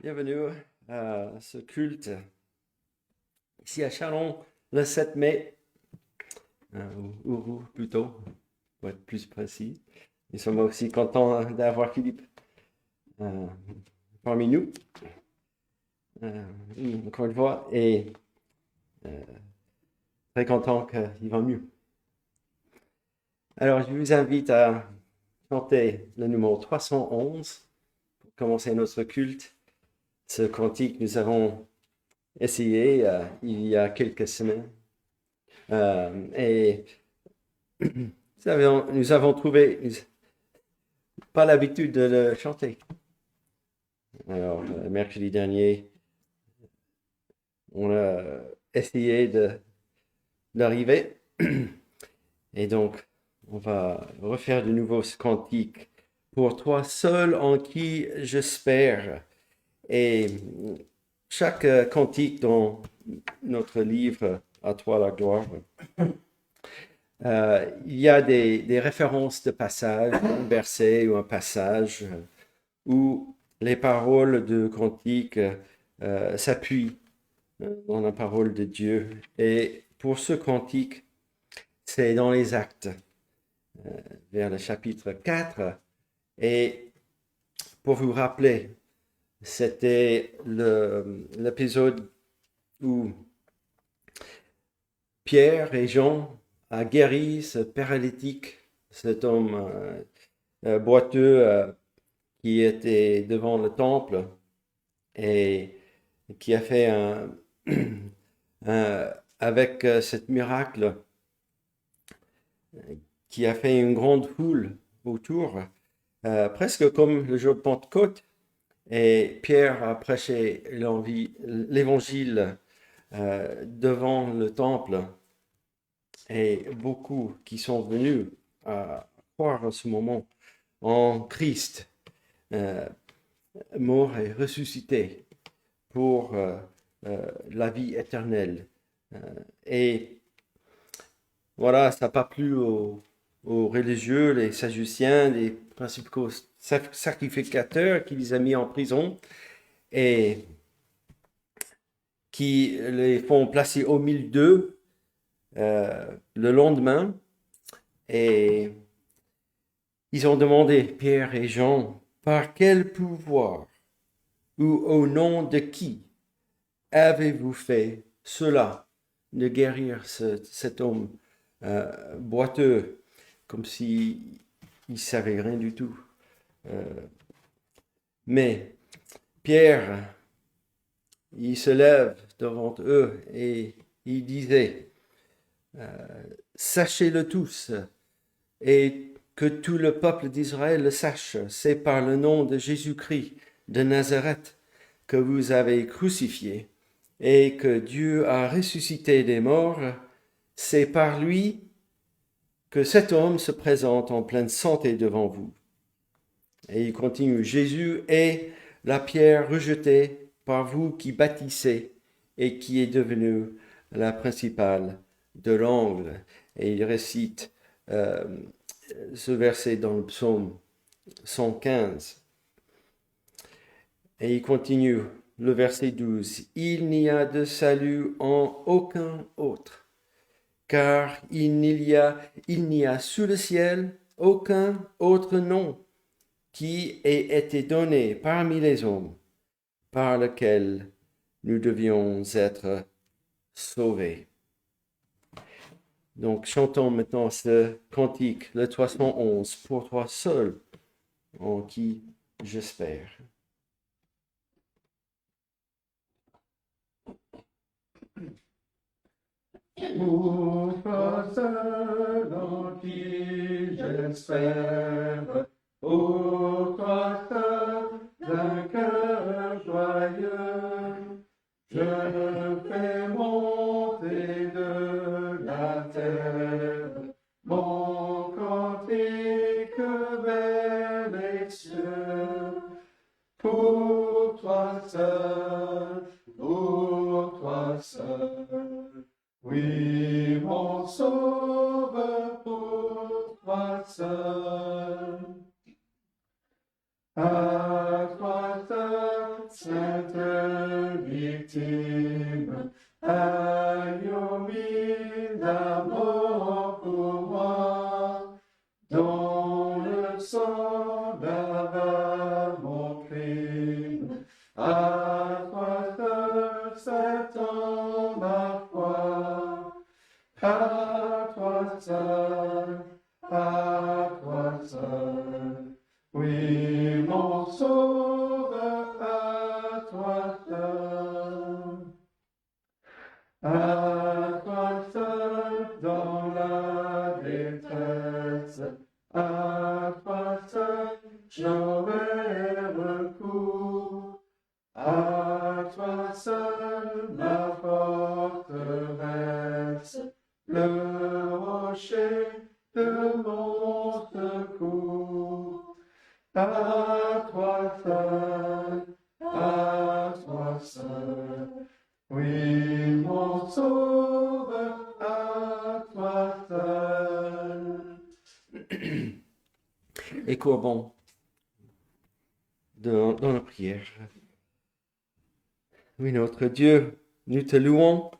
Bienvenue à ce culte ici à Chalon le 7 mai, ou Ouro plutôt, pour être plus précis. Nous sommes aussi contents d'avoir Philippe euh, parmi nous, euh, encore une fois, et euh, très content qu'il va mieux. Alors, je vous invite à chanter le numéro 311 pour commencer notre culte. Ce cantique, nous avons essayé il y a quelques semaines. Et nous avons trouvé pas l'habitude de le chanter. Alors, mercredi dernier, on a essayé d'arriver. Et donc, on va refaire de nouveau ce cantique. Pour toi seul en qui j'espère. Et chaque cantique dans notre livre, À toi la gloire, il y a des références de passages, un verset ou un passage où les paroles de cantique s'appuient dans la parole de Dieu. Et pour ce cantique, c'est dans les Actes, vers le chapitre 4. Et pour vous rappeler, c'était l'épisode où Pierre et Jean a guéri ce paralytique, cet homme boiteux qui était devant le temple et qui a fait avec cet miracle, qui a fait une grande foule autour, presque comme le jour de Pentecôte. Et Pierre a prêché l'évangile devant le temple. Et beaucoup qui sont venus à croire à ce moment en Christ, mort et ressuscité pour la vie éternelle. Et voilà, ça n'a pas plu aux religieux, les sadduciens, les principaux sacrificateurs qui les ont mis en prison et qui les font placer au milieu d'eux le lendemain. Et ils ont demandé, Pierre et Jean, par quel pouvoir ou au nom de qui avez-vous fait cela, de guérir cet homme boiteux, comme s'il ne savait rien du tout. Mais Pierre, il se lève devant eux et il disait, sachez-le tous, et que tout le peuple d'Israël le sache, c'est par le nom de Jésus-Christ de Nazareth que vous avez crucifié et que Dieu a ressuscité des morts. C'est par lui que cet homme se présente en pleine santé devant vous. Et il continue, Jésus est la pierre rejetée par vous qui bâtissez et qui est devenue la principale de l'angle. Et il récite ce verset dans le psaume 115. Et il continue, le verset 12. Il n'y a de salut en aucun autre, car il n'y a sous le ciel aucun autre nom qui ait été donné parmi les hommes par lequel nous devions être sauvés. Donc, chantons maintenant ce cantique, le 311, pour toi seul, en qui j'espère. Pour toi seul en qui j'espère, pour toi seul d'un cœur joyeux, je fais monter de la terre mon cantique vers les cieux. Pour toi seul, oui, mon sauveur, pour toi seul. À toi seul, à toi seul, oui, mon sauveur, à toi seul. À toi seul dans la détresse, à toi seul j'aurai recours, à toi seul ma forteresse, le rocher de mon secours. À toi seul, oui, mon sauveur, à toi seul. Et courbons dans la prière. Oui, notre Dieu, nous te louons,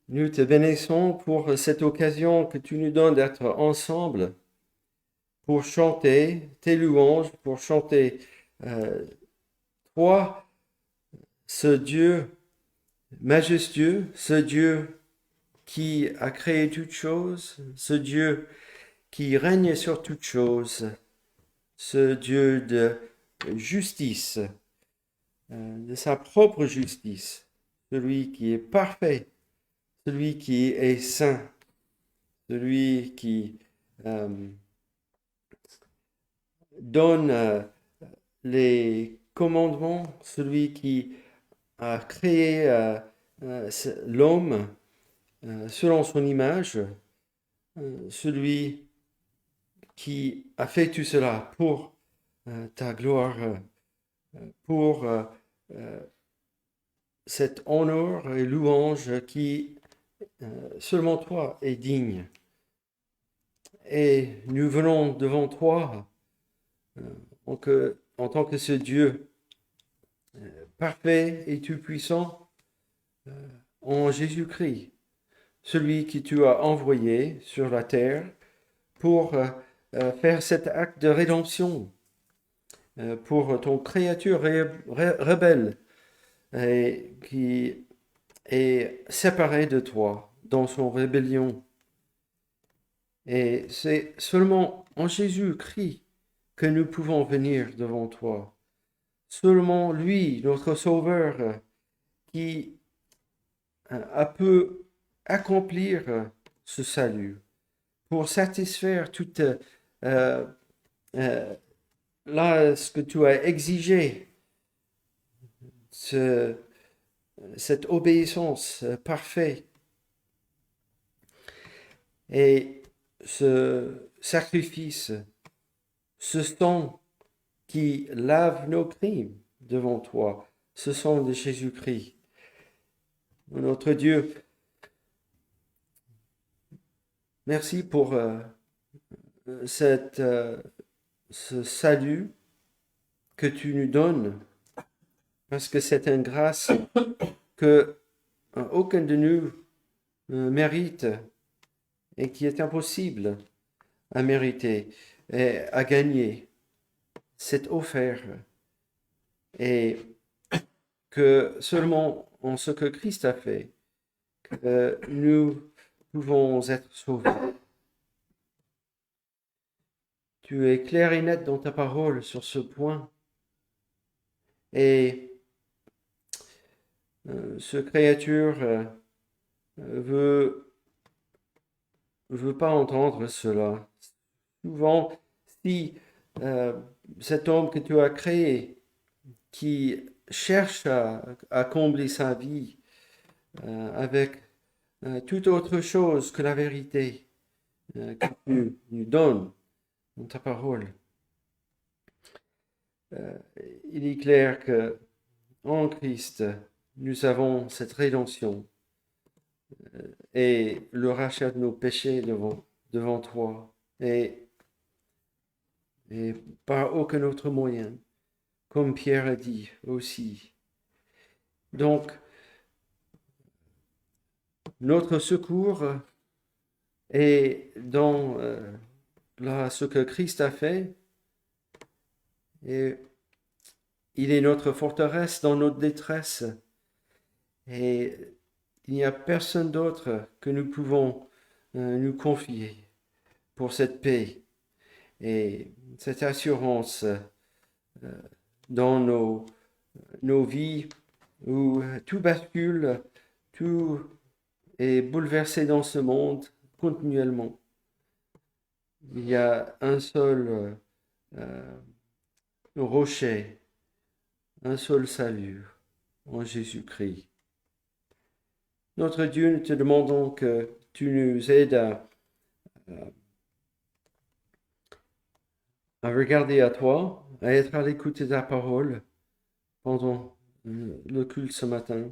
nous te bénissons pour cette occasion que tu nous donnes d'être ensemble pour chanter tes louanges, pour chanter toi, ce Dieu majestueux, ce Dieu qui a créé toutes choses, ce Dieu qui règne sur toutes choses, ce Dieu de justice, de sa propre justice, celui qui est parfait, celui qui est saint, celui qui donne les commandements, celui qui a créé l'homme selon son image, celui qui a fait tout cela pour ta gloire, pour cet honneur et louange qui seulement toi est digne. Et nous venons devant toi en tant que ce Dieu parfait et tout-puissant en Jésus-Christ, celui que tu as envoyé sur la terre pour faire cet acte de rédemption pour ton créature rebelle et qui est séparée de toi dans son rébellion. Et c'est seulement en Jésus-Christ que nous pouvons venir devant toi. Seulement lui, notre Sauveur, qui a pu accomplir ce salut pour satisfaire toute là ce que tu as exigé, cette obéissance parfaite et ce sacrifice, ce sang qui lave nos crimes devant toi, ce sang de Jésus-Christ. Notre Dieu, merci pour ce salut que tu nous donnes, parce que c'est une grâce que aucun de nous mérite et qui est impossible à mériter et à gagner. C'est offert et que seulement en ce que Christ a fait, que nous pouvons être sauvés. Tu es clair et net dans ta parole sur ce point. Et ce créature veut pas entendre cela. Souvent, si cet homme que tu as créé, qui cherche à combler sa vie avec toute autre chose que la vérité que tu nous donnes dans ta parole, il est clair que en Christ, nous avons cette rédemption et le rachat de nos péchés devant toi et par aucun autre moyen, comme Pierre a dit aussi. Donc, notre secours est dans ce que Christ a fait, et il est notre forteresse dans notre détresse, et il n'y a personne d'autre que nous pouvons nous confier pour cette paix et cette assurance dans nos vies où tout bascule, tout est bouleversé dans ce monde continuellement. Il y a un seul rocher, un seul salut en Jésus-Christ. Notre Dieu, nous te demandons que tu nous aides à regarder à toi, à être à l'écoute de ta parole pendant le culte ce matin,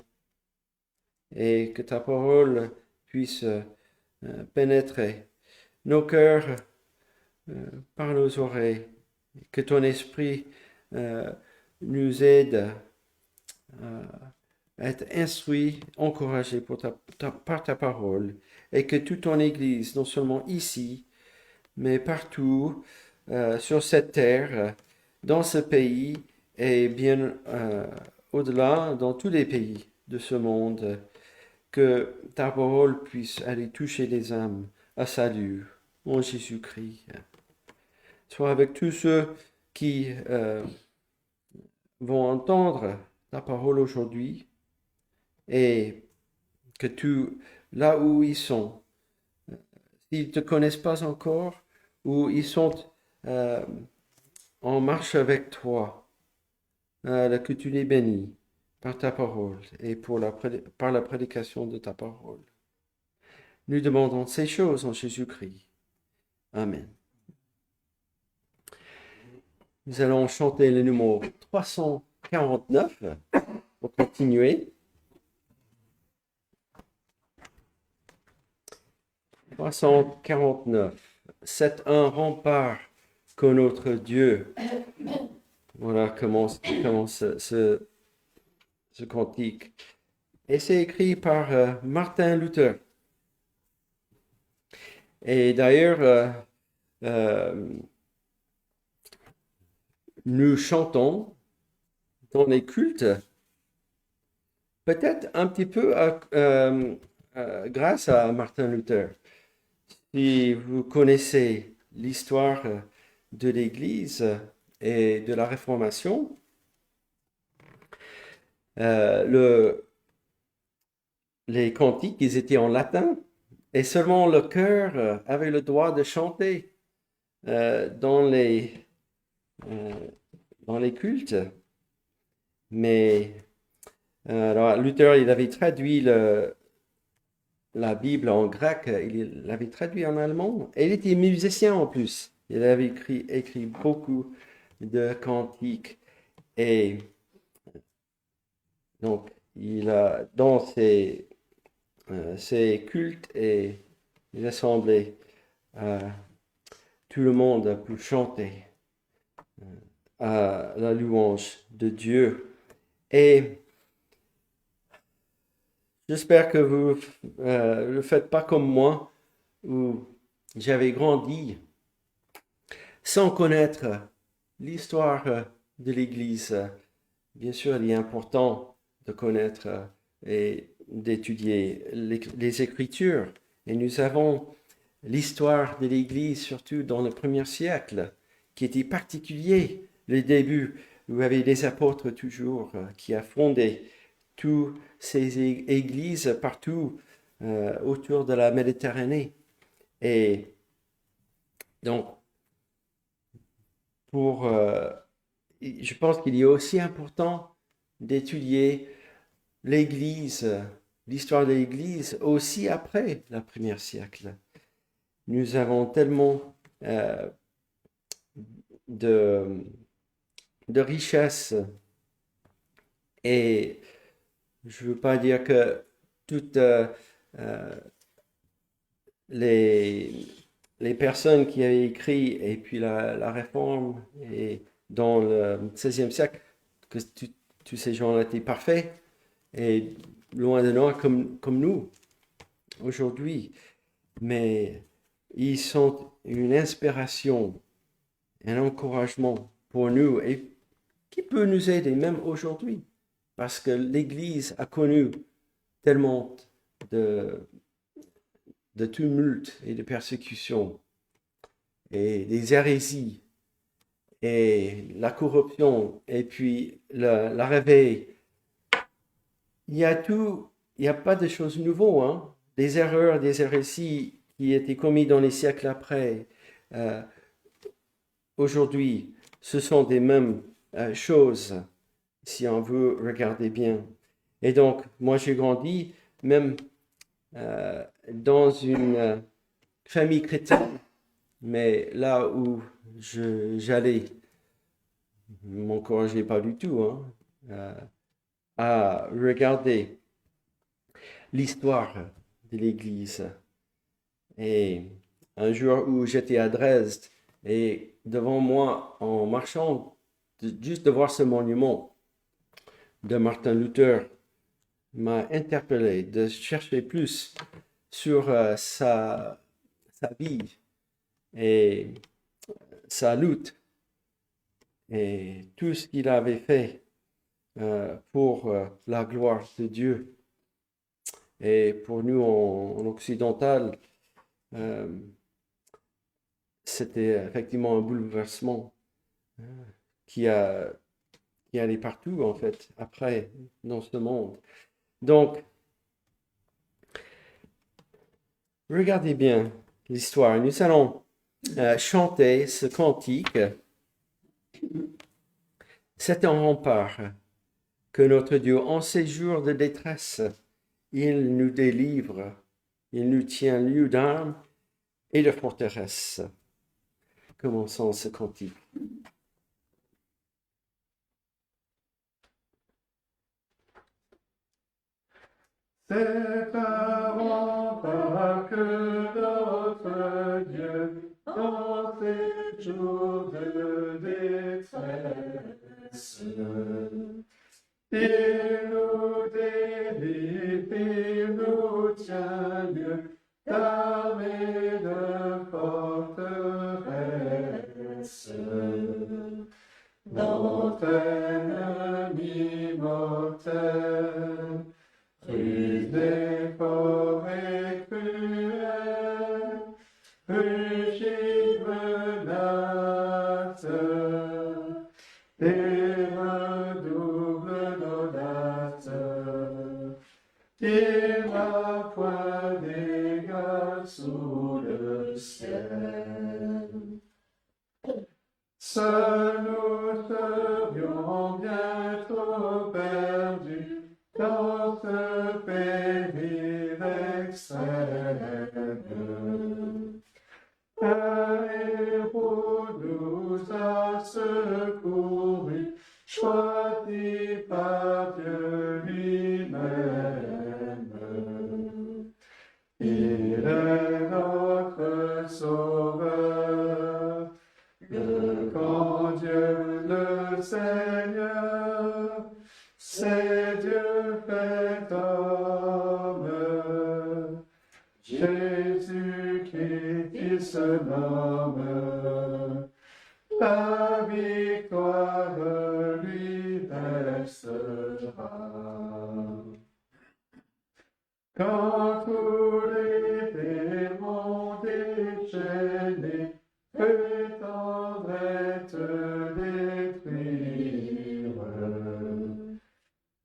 et que ta parole puisse pénétrer nos cœurs par nos oreilles, que ton esprit nous aide à être instruit, encouragé par ta parole, et que toute ton Église, non seulement ici, mais partout sur cette terre, dans ce pays, et bien au-delà, dans tous les pays de ce monde, que ta parole puisse aller toucher les âmes à salut en Jésus-Christ. Sois avec tous ceux qui vont entendre ta parole aujourd'hui et que tu, là où ils sont, s'ils ne te connaissent pas encore ou ils sont en marche avec toi, que tu les bénis par ta parole et par la prédication de ta parole. Nous demandons ces choses en Jésus-Christ. Amen. Nous allons chanter le numéro 349 pour continuer. 349. C'est un rempart que notre Dieu. Voilà comment ce cantique. Et c'est écrit par Martin Luther. Et d'ailleurs, nous chantons dans les cultes, peut-être un petit peu grâce à Martin Luther. Si vous connaissez l'histoire de l'Église et de la Réformation, les cantiques, ils étaient en latin et seulement le chœur avait le droit de chanter dans les cultes. Mais alors, Luther, il avait traduit la Bible en grec, il l'avait traduit en allemand, et il était musicien en plus. Il avait écrit beaucoup de cantiques. Et donc, il a, dans ses cultes et les assemblées, tout le monde a pu chanter à la louange de Dieu. Et j'espère que vous ne le faites pas comme moi, où j'avais grandi sans connaître l'histoire de l'Église. Bien sûr, il est important de connaître et d'étudier les Écritures. Et nous avons l'histoire de l'Église, surtout dans le premier siècle, qui était particulier. Le début, vous avez les apôtres toujours qui a fondé toutes ces églises partout autour de la Méditerranée. Et donc, je pense qu'il est aussi important d'étudier l'Église, l'histoire de l'Église aussi après le premier siècle. Nous avons tellement de richesses et je ne veux pas dire que toutes les personnes qui avaient écrit et puis la réforme et dans le XVIe siècle, que tous ces gens étaient parfaits et loin de nous comme nous aujourd'hui. Mais ils sont une inspiration, un encouragement pour nous et qui peut nous aider même aujourd'hui. Parce que l'Église a connu tellement de tumulte et de persécution, et des hérésies, et la corruption, et puis la réveil. Il y a pas de choses nouvelles, hein? Des erreurs, des hérésies qui étaient commises dans les siècles après. Aujourd'hui, ce sont des mêmes choses, si on veut regarder bien. Et donc, moi, j'ai grandi même dans une famille chrétienne, mais là où j'allais, ne m'encourageait pas du tout, hein, à regarder l'histoire de l'Église. Et un jour où j'étais à Dresde, et devant moi, en marchant, juste de voir ce monument de Martin Luther m'a interpellé de chercher plus sur sa vie et sa lutte et tout ce qu'il avait fait pour la gloire de Dieu. Et pour nous en occidental, c'était effectivement un bouleversement qui allait partout en fait après dans ce monde. Donc, regardez bien l'histoire. Nous allons chanter ce cantique. C'est un rempart que notre Dieu, en ces jours de détresse, il nous délivre, il nous tient lieu d'armes et de forteresse. Commençons ce cantique. C'est un rempart que notre Dieu, dans ces jours de détresse, il nous délivre, il nous tient lieu d'armes et de forteresse. Notre ennemi mortel, rusé, fort et cruel, rugit, menace, et redouble d'audace. Il n'a point d'égal sous le ciel. Seuls nous serions bientôt perdus dans ce péril extrême. Un héros nous a secourus, choisi par Dieu lui-même. Il est notre sauveur, le grand Dieu, le Seigneur, c'est Dieu fait homme. Jésus-Christ, il se nomme. La victoire lui restera. Quand tous les démons déchaînés prétendraient te détruire,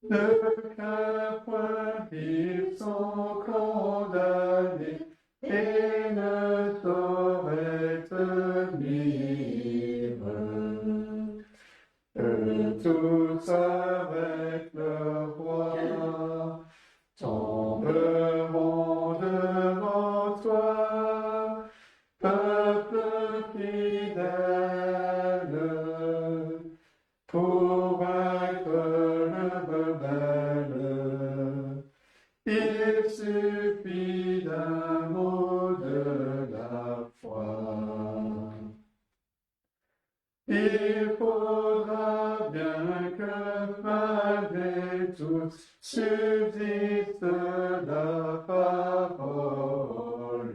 ne crains point, ils sont condamnés et ne sauraient te nuire. Eux tous avec le roi tomberont devant toi, peuple fidèle, pour vaincre le rebelle. Il suffit d'un mot de la foi. Il faudra bien que malgré tout subsiste la parole,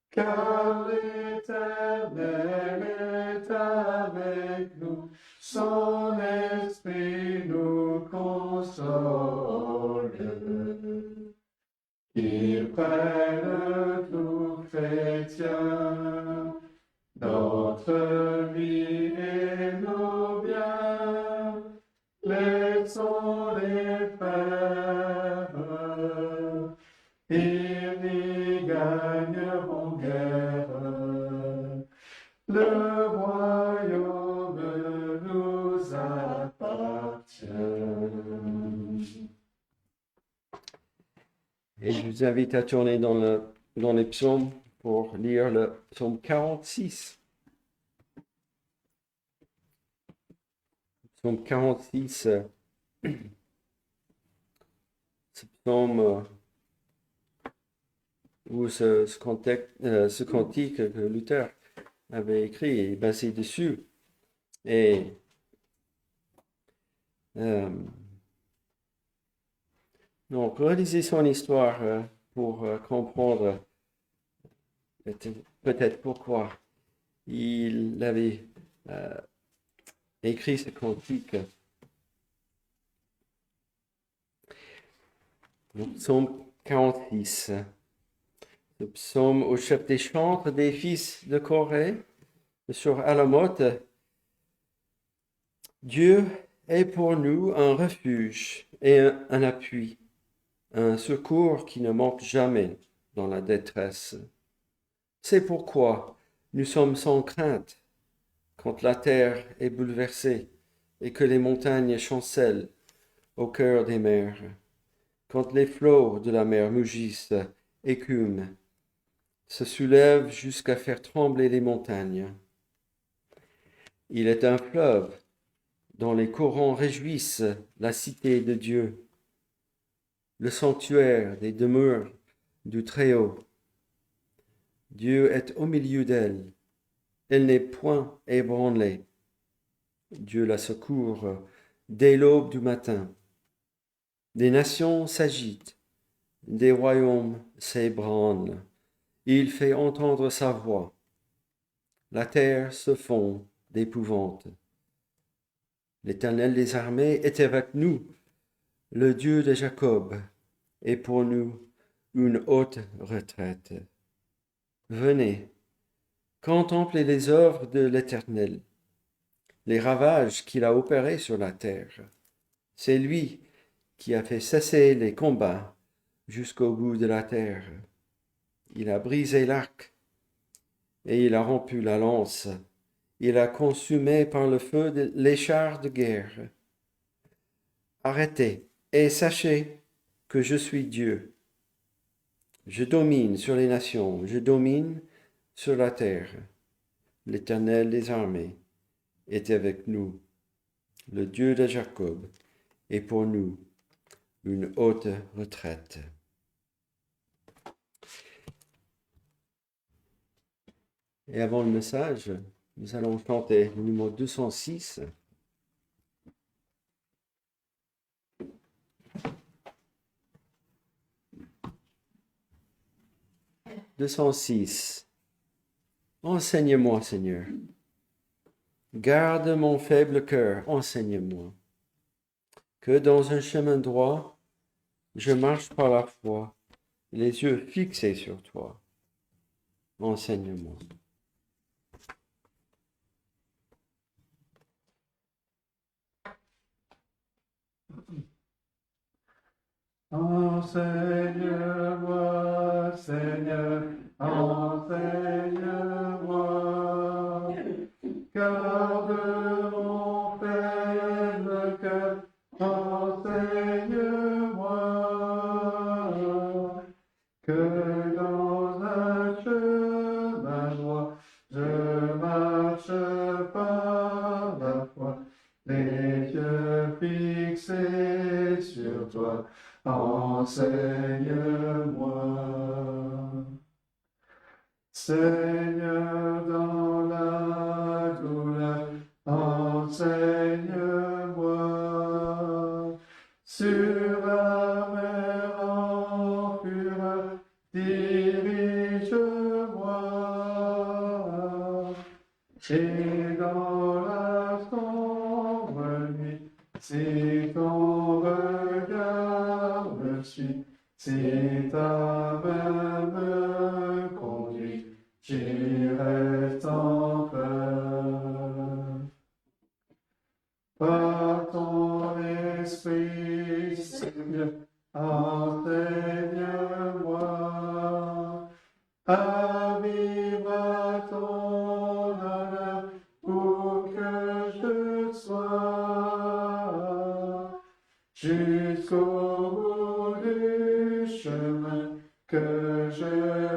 car l'Éternel est avec nous, son esprit nous console. Il qui prennent tout chrétien, notre vie et nos biens, laissons-les faire. Ils n'y gagneront guère. Le royaume nous appartient. Et je vous invite à tourner dans les psaumes pour lire le psaume 46. Psaume 46, ce psaume où ce cantique que Luther avait écrit est basé dessus. Et donc, relisez son histoire pour comprendre peut-être pourquoi il avait écrit ce cantique. Donc, psaume 46. Le psaume au chef des chantres des fils de Corée, sur Alamoth. Dieu est pour nous un refuge et un appui, un secours qui ne manque jamais dans la détresse. C'est pourquoi nous sommes sans crainte quand la terre est bouleversée et que les montagnes chancellent au cœur des mers, quand les flots de la mer mugissent, écument, se soulèvent jusqu'à faire trembler les montagnes. Il est un fleuve dont les courants réjouissent la cité de Dieu, le sanctuaire des demeures du Très-Haut. Dieu est au milieu d'elle. Elle n'est point ébranlée. Dieu la secourt dès l'aube du matin. Des nations s'agitent, des royaumes s'ébranlent. Il fait entendre sa voix. La terre se fond d'épouvante. L'Éternel des armées est avec nous. Le Dieu de Jacob est pour nous une haute retraite. Venez, contemplez les œuvres de l'Éternel, les ravages qu'il a opérés sur la terre. C'est lui qui a fait cesser les combats jusqu'au bout de la terre. Il a brisé l'arc et il a rompu la lance. Il a consumé par le feu les chars de guerre. Arrêtez et sachez que je suis Dieu. Je domine sur les nations, je domine sur la terre. L'Éternel des armées est avec nous. Le Dieu de Jacob est pour nous une haute retraite. Et avant le message, nous allons chanter le numéro 206. 206. Enseigne-moi, Seigneur. Garde mon faible cœur, enseigne-moi. Que dans un chemin droit, je marche par la foi, les yeux fixés sur toi. Enseigne-moi. Enseigne-moi, Seigneur, enseigne-moi. Garde mon faible cœur, enseigne-moi. Que dans un chemin droit, je marche par la foi, les yeux fixés sur toi. Enseigne-moi. Seigneur, dans la douleur, enseigne-moi. Sur la mer en fureur, dirige-moi. Et dans la sombre nuit, si ton regard me suit, si ta jusqu'au bout du chemin, que je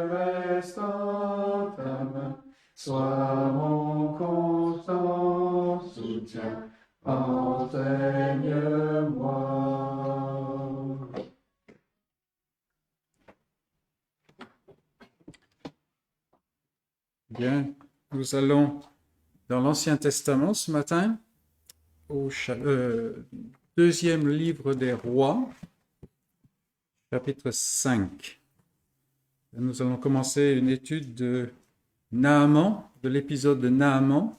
reste en ta main. Sois mon constant soutien, enseigne-moi. Bien, nous allons dans l'Ancien Testament ce matin, au deuxième livre des Rois, chapitre 5. Nous allons commencer une étude de Naaman, de l'épisode de Naaman.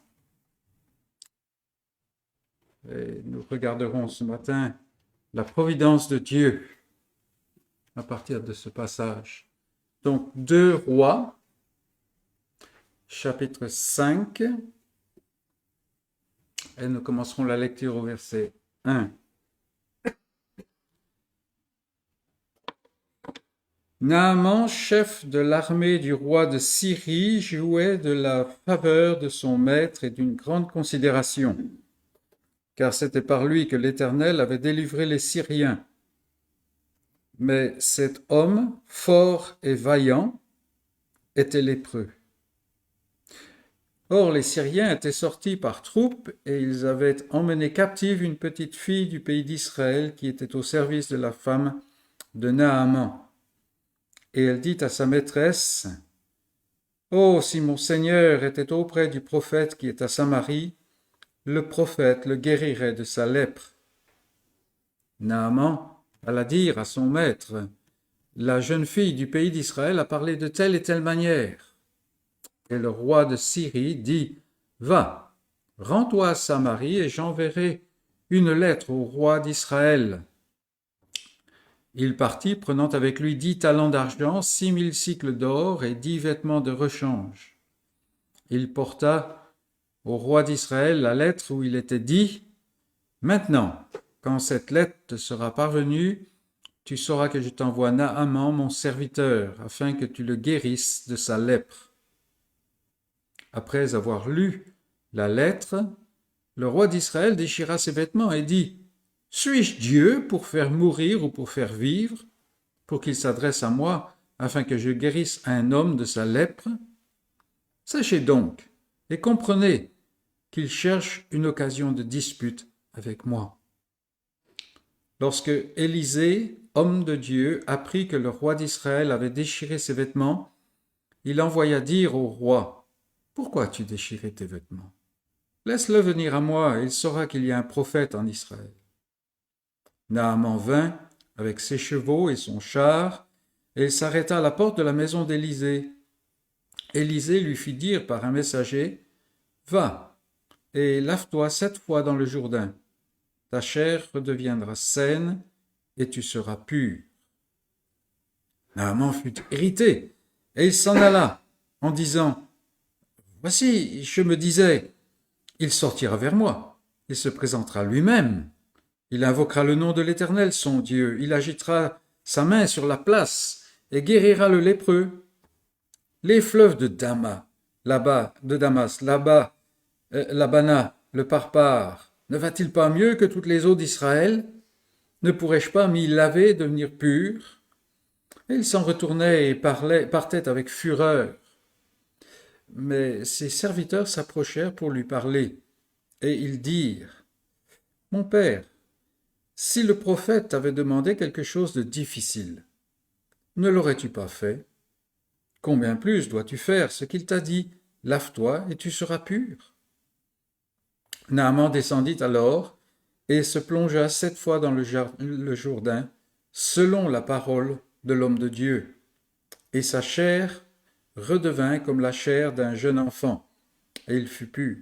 Et nous regarderons ce matin la providence de Dieu à partir de ce passage. Donc, 2 Rois, chapitre 5, et nous commencerons la lecture au verset 1. Naaman, chef de l'armée du roi de Syrie, jouait de la faveur de son maître et d'une grande considération, car c'était par lui que l'Éternel avait délivré les Syriens. Mais cet homme, fort et vaillant, était lépreux. Or, les Syriens étaient sortis par troupes et ils avaient emmené captive une petite fille du pays d'Israël qui était au service de la femme de Naaman. Et elle dit à sa maîtresse, « Oh, si mon Seigneur était auprès du prophète qui est à Samarie, le prophète le guérirait de sa lèpre. » Naaman alla dire à son maître, « La jeune fille du pays d'Israël a parlé de telle et telle manière. » Et le roi de Syrie dit, « Va, rends-toi à Samarie et j'enverrai une lettre au roi d'Israël. » Il partit, prenant avec lui 10 talents d'argent, 6000 cycles d'or et 10 vêtements de rechange. Il porta au roi d'Israël la lettre où il était dit, « Maintenant, quand cette lettre te sera parvenue, tu sauras que je t'envoie Naaman, mon serviteur, afin que tu le guérisses de sa lèpre. » Après avoir lu la lettre, le roi d'Israël déchira ses vêtements et dit, « Suis-je Dieu pour faire mourir ou pour faire vivre, pour qu'il s'adresse à moi, afin que je guérisse un homme de sa lèpre? Sachez donc et comprenez qu'il cherche une occasion de dispute avec moi. » Lorsque Élisée, homme de Dieu, apprit que le roi d'Israël avait déchiré ses vêtements, il envoya dire au roi, « Pourquoi as-tu déchiré tes vêtements? Laisse-le venir à moi, et il saura qu'il y a un prophète en Israël. » Naaman vint avec ses chevaux et son char, et il s'arrêta à la porte de la maison d'Élisée. Élisée lui fit dire par un messager, « Va, et lave-toi 7 fois dans le Jourdain. Ta chair redeviendra saine, et tu seras pur. » Naaman fut irrité, et il s'en alla, en disant, « Voici, je me disais, il sortira vers moi, il se présentera lui-même, il invoquera le nom de l'Éternel, son Dieu, il agitera sa main sur la place et guérira le lépreux. Les fleuves de Damas, l'Abana, le Parpar, ne va-t-il pas mieux que toutes les eaux d'Israël? Ne pourrais-je pas m'y laver et devenir pur? » Et il s'en retournait et partait avec fureur. Mais ses serviteurs s'approchèrent pour lui parler, et ils dirent, « Mon père, si le prophète t'avait demandé quelque chose de difficile, ne l'aurais-tu pas fait? Combien plus dois-tu faire ce qu'il t'a dit, lave-toi et tu seras pur? » Naaman descendit alors et se plongea 7 fois dans le Jourdain, selon la parole de l'homme de Dieu, et sa chair redevint comme la chair d'un jeune enfant, et il fut pur.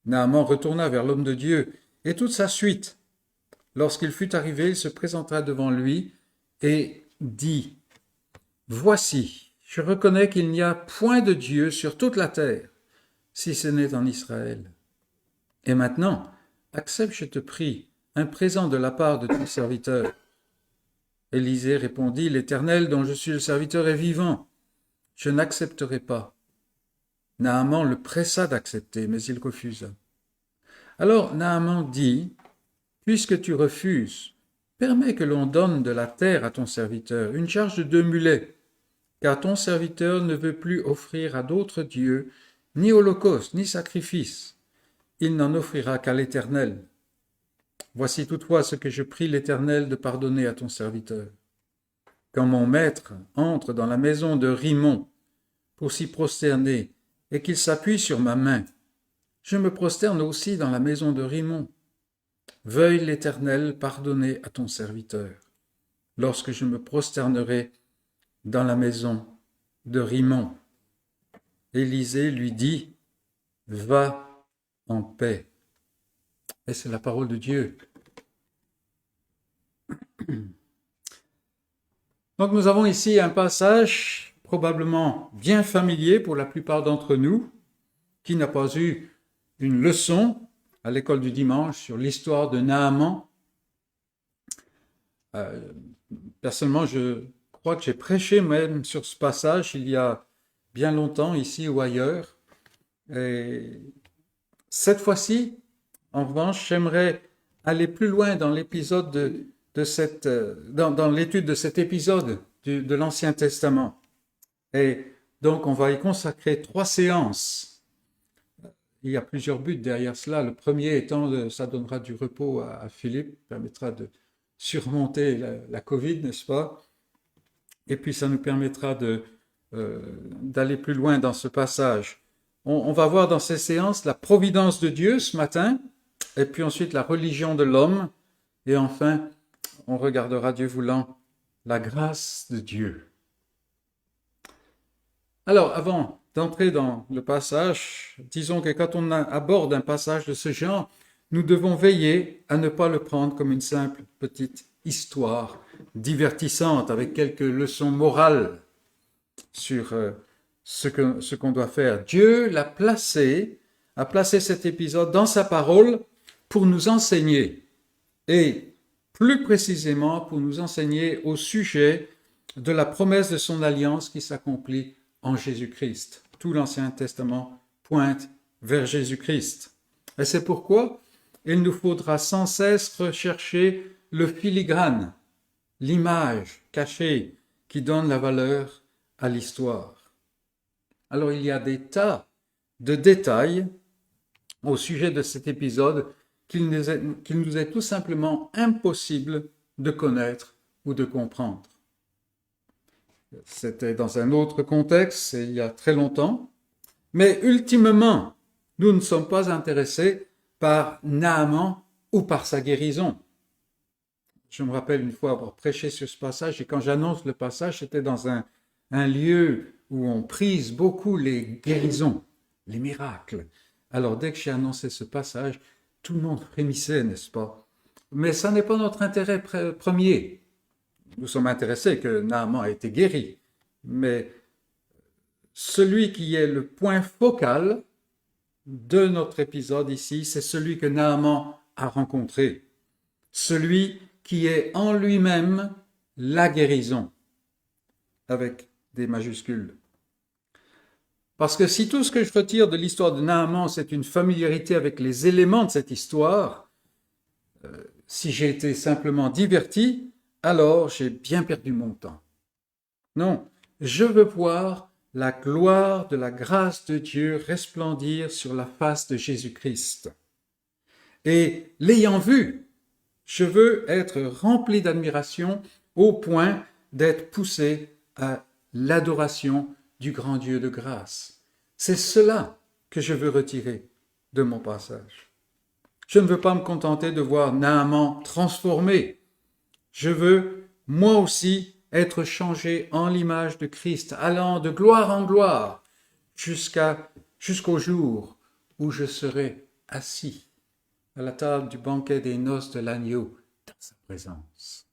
Naaman retourna vers l'homme de Dieu et toute sa suite. Lorsqu'il fut arrivé, il se présenta devant lui et dit, « Voici, je reconnais qu'il n'y a point de Dieu sur toute la terre, si ce n'est en Israël. Et maintenant, accepte, je te prie, un présent de la part de ton serviteur. » Élisée répondit, « L'Éternel dont je suis le serviteur est vivant. Je n'accepterai pas. » Naaman le pressa d'accepter, mais il refusa. Alors Naaman dit, puisque tu refuses, permets que l'on donne de la terre à ton serviteur, une charge de 2 mulets, car ton serviteur ne veut plus offrir à d'autres dieux ni holocauste, ni sacrifice. Il n'en offrira qu'à l'Éternel. Voici toutefois ce que je prie l'Éternel de pardonner à ton serviteur. Quand mon maître entre dans la maison de Rimon pour s'y prosterner et qu'il s'appuie sur ma main, je me prosterne aussi dans la maison de Rimon. Veuille l'Éternel pardonner à ton serviteur, lorsque je me prosternerai dans la maison de Rimon. Élisée lui dit, va en paix. Et c'est la parole de Dieu. Donc nous avons ici un passage probablement bien familier pour la plupart d'entre nous, qui n'a pas eu une leçon à l'école du dimanche sur l'histoire de Naaman. Personnellement, je crois que j'ai prêché même sur ce passage il y a bien longtemps, ici ou ailleurs. Et cette fois-ci, en revanche, j'aimerais aller plus loin dans l'épisode dans l'étude de cet épisode de l'Ancien Testament. Et donc, on va y consacrer 3 séances. Il y a plusieurs buts derrière cela. Le premier étant, ça donnera du repos à Philippe, permettra de surmonter la Covid, n'est-ce pas? Et puis, ça nous permettra d'aller plus loin dans ce passage. On va voir dans ces séances la providence de Dieu ce matin, et puis ensuite la religion de l'homme, et enfin, on regardera, Dieu voulant, la grâce de Dieu. Alors, avant d'entrer dans le passage, disons que quand on aborde un passage de ce genre, nous devons veiller à ne pas le prendre comme une simple petite histoire divertissante avec quelques leçons morales sur ce qu'on doit faire. Dieu a placé cet épisode dans sa parole pour nous enseigner, et plus précisément pour nous enseigner au sujet de la promesse de son alliance qui s'accomplit en Jésus-Christ. Tout l'Ancien Testament pointe vers Jésus-Christ. Et c'est pourquoi il nous faudra sans cesse rechercher le filigrane, l'image cachée qui donne la valeur à l'histoire. Alors il y a des tas de détails au sujet de cet épisode qu'il nous est tout simplement impossible de connaître ou de comprendre. C'était dans un autre contexte, il y a très longtemps, mais ultimement, nous ne sommes pas intéressés par Naaman ou par sa guérison. Je me rappelle une fois avoir prêché sur ce passage, et quand j'annonce le passage, c'était dans un lieu où on prise beaucoup les guérisons, les miracles. Alors dès que j'ai annoncé ce passage, tout le monde frémissait, n'est-ce pas? Mais ça n'est pas notre intérêt premier. Nous sommes intéressés que Naaman a été guéri, mais celui qui est le point focal de notre épisode ici, c'est celui que Naaman a rencontré, celui qui est en lui-même la guérison, avec des majuscules. Parce que si tout ce que je retire de l'histoire de Naaman, c'est une familiarité avec les éléments de cette histoire, si j'ai été simplement diverti, alors j'ai bien perdu mon temps. Non, je veux voir la gloire de la grâce de Dieu resplendir sur la face de Jésus-Christ. Et l'ayant vu, je veux être rempli d'admiration au point d'être poussé à l'adoration du grand Dieu de grâce. C'est cela que je veux retirer de mon passage. Je ne veux pas me contenter de voir Naaman transformé. Je veux, moi aussi, être changé en l'image de Christ, allant de gloire en gloire, jusqu'au jour où je serai assis à la table du banquet des noces de l'agneau, dans sa présence,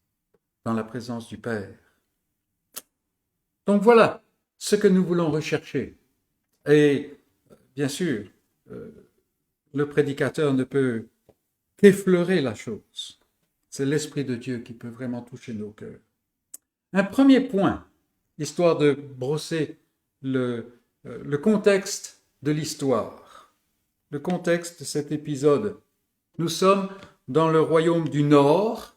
dans la présence du Père. Donc voilà ce que nous voulons rechercher. Et bien sûr, le prédicateur ne peut qu'effleurer la chose. C'est l'Esprit de Dieu qui peut vraiment toucher nos cœurs. Un premier point, histoire de brosser le contexte de l'histoire, le contexte de cet épisode. Nous sommes dans le royaume du Nord,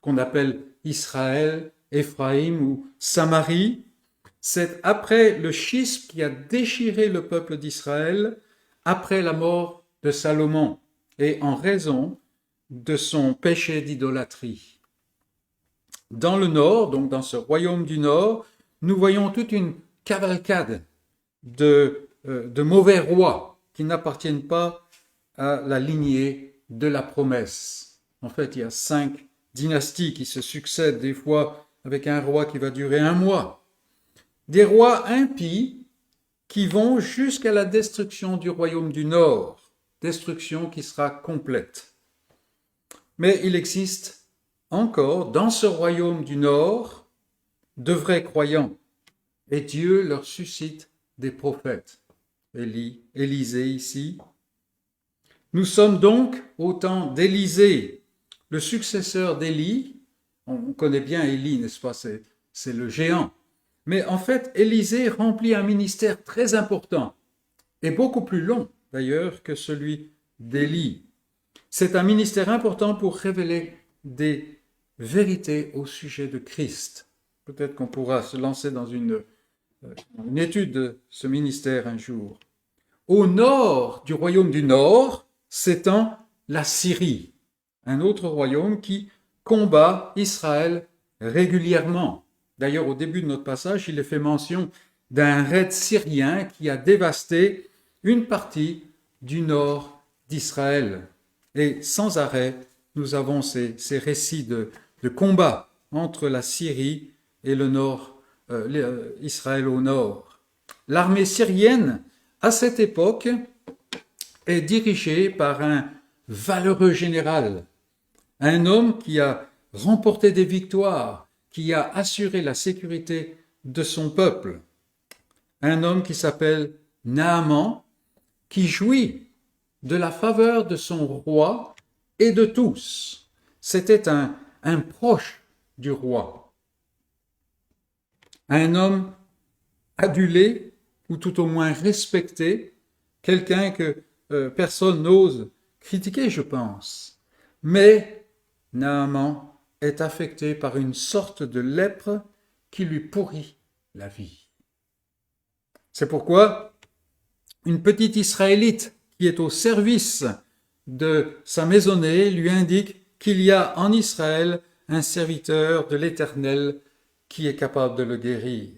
qu'on appelle Israël, Éphraïm ou Samarie. C'est après le schisme qui a déchiré le peuple d'Israël, après la mort de Salomon, et en raison de son péché d'idolâtrie. Dans le Nord, donc dans ce royaume du Nord, nous voyons toute une cavalcade de mauvais rois qui n'appartiennent pas à la lignée de la promesse. En fait, il y a 5 dynasties qui se succèdent, des fois avec un roi qui va durer 1 mois. Des rois impies qui vont jusqu'à la destruction du royaume du Nord, destruction qui sera complète. Mais il existe encore dans ce royaume du Nord de vrais croyants, et Dieu leur suscite des prophètes. Élisée ici. Nous sommes donc au temps d'Élisée, le successeur d'Élie. On connaît bien Élie, n'est-ce pas? C'est le géant. Mais en fait, Élisée remplit un ministère très important, et beaucoup plus long d'ailleurs que celui d'Élie. C'est un ministère important pour révéler des vérités au sujet de Christ. Peut-être qu'on pourra se lancer dans une étude de ce ministère un jour. Au nord du royaume du Nord s'étend la Syrie, un autre royaume qui combat Israël régulièrement. D'ailleurs, au début de notre passage, il est fait mention d'un raid syrien qui a dévasté une partie du nord d'Israël. Et sans arrêt, nous avons ces récits de combat entre la Syrie et le nord, Israël au nord. L'armée syrienne, à cette époque, est dirigée par un valeureux général, un homme qui a remporté des victoires, qui a assuré la sécurité de son peuple, un homme qui s'appelle Naaman, qui jouit de la faveur de son roi et de tous. C'était un proche du roi, un homme adulé, ou tout au moins respecté, quelqu'un que personne n'ose critiquer, je pense. Mais Naaman est affecté par une sorte de lèpre qui lui pourrit la vie. C'est pourquoi une petite Israélite qui est au service de sa maisonnée lui indique qu'il y a en Israël un serviteur de l'Éternel qui est capable de le guérir.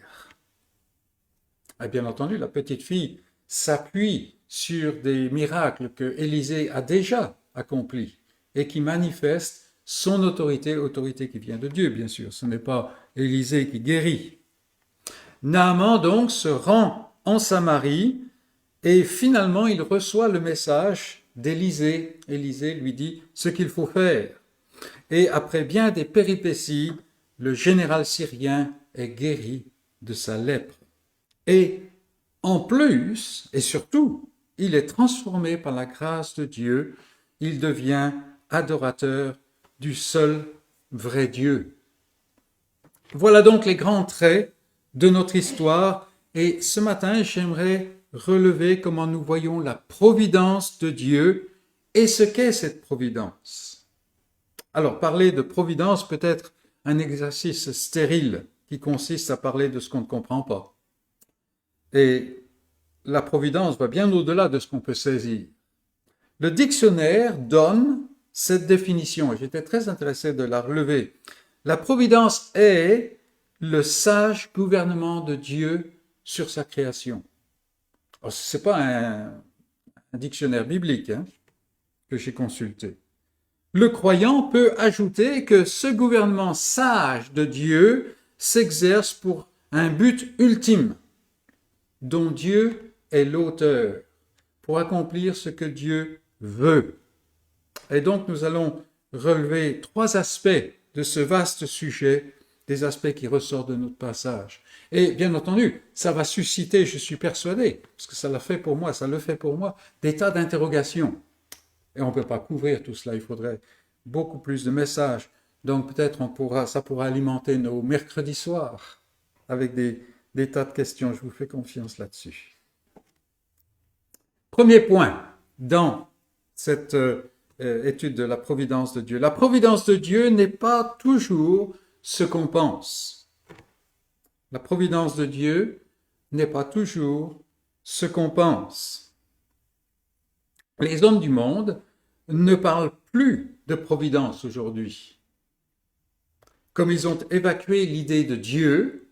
Et bien entendu, la petite fille s'appuie sur des miracles que Élisée a déjà accomplis et qui manifestent son autorité qui vient de Dieu, bien sûr. Ce n'est pas Élisée qui guérit. Naaman donc se rend en Samarie et finalement il reçoit le message d'Élisée. Élisée lui dit ce qu'il faut faire. Et après bien des péripéties, le général syrien est guéri de sa lèpre. Et en plus, et surtout, il est transformé par la grâce de Dieu, il devient adorateur du seul vrai Dieu. Voilà donc les grands traits de notre histoire, et ce matin, j'aimerais relever comment nous voyons la providence de Dieu et ce qu'est cette providence. Alors, parler de providence peut être un exercice stérile qui consiste à parler de ce qu'on ne comprend pas. Et la providence va bien au-delà de ce qu'on peut saisir. Le dictionnaire donne cette définition, et j'étais très intéressé de la relever. La providence est le sage gouvernement de Dieu sur sa création. Ce n'est pas un dictionnaire biblique que j'ai consulté. Le croyant peut ajouter que ce gouvernement sage de Dieu s'exerce pour un but ultime, dont Dieu est l'auteur, pour accomplir ce que Dieu veut. Et donc nous allons relever 3 aspects de ce vaste sujet, des aspects qui ressortent de notre passage. Et bien entendu, ça va susciter, je suis persuadé, parce que ça le fait pour moi, des tas d'interrogations. Et on ne peut pas couvrir tout cela, il faudrait beaucoup plus de messages. Donc peut-être ça pourra alimenter nos mercredis soirs avec des tas de questions, je vous fais confiance là-dessus. Premier point, dans cette étude de la providence de Dieu. La providence de Dieu n'est pas toujours ce qu'on pense. La providence de Dieu n'est pas toujours ce qu'on pense. Les hommes du monde ne parlent plus de providence aujourd'hui. Comme ils ont évacué l'idée de Dieu,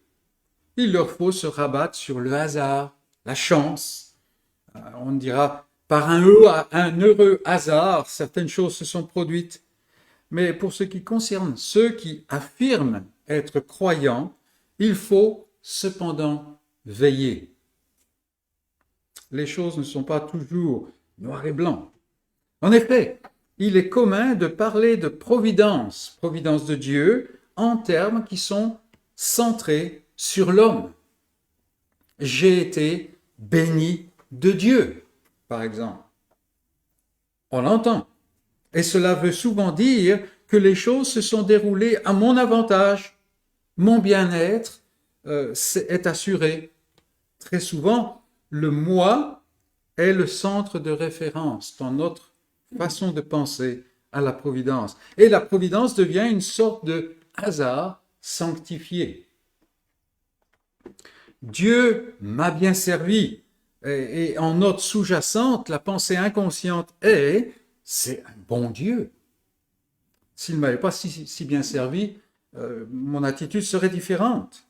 il leur faut se rabattre sur le hasard, la chance. On dira, par un heureux hasard, certaines choses se sont produites. Mais pour ce qui concerne ceux qui affirment être croyants, il faut cependant veiller. Les choses ne sont pas toujours noir et blanc. En effet, il est commun de parler de providence de Dieu, en termes qui sont centrés sur l'homme. J'ai été béni de Dieu, par exemple. On l'entend. Et cela veut souvent dire que les choses se sont déroulées à mon avantage. Mon bien-être est assuré. Très souvent, le moi est le centre de référence dans notre façon de penser à la providence. Et la providence devient une sorte de hasard sanctifié. Dieu m'a bien servi. Et en note sous-jacente, la pensée inconsciente est « c'est un bon Dieu ». S'il ne m'avait pas si bien servi, mon attitude serait différente.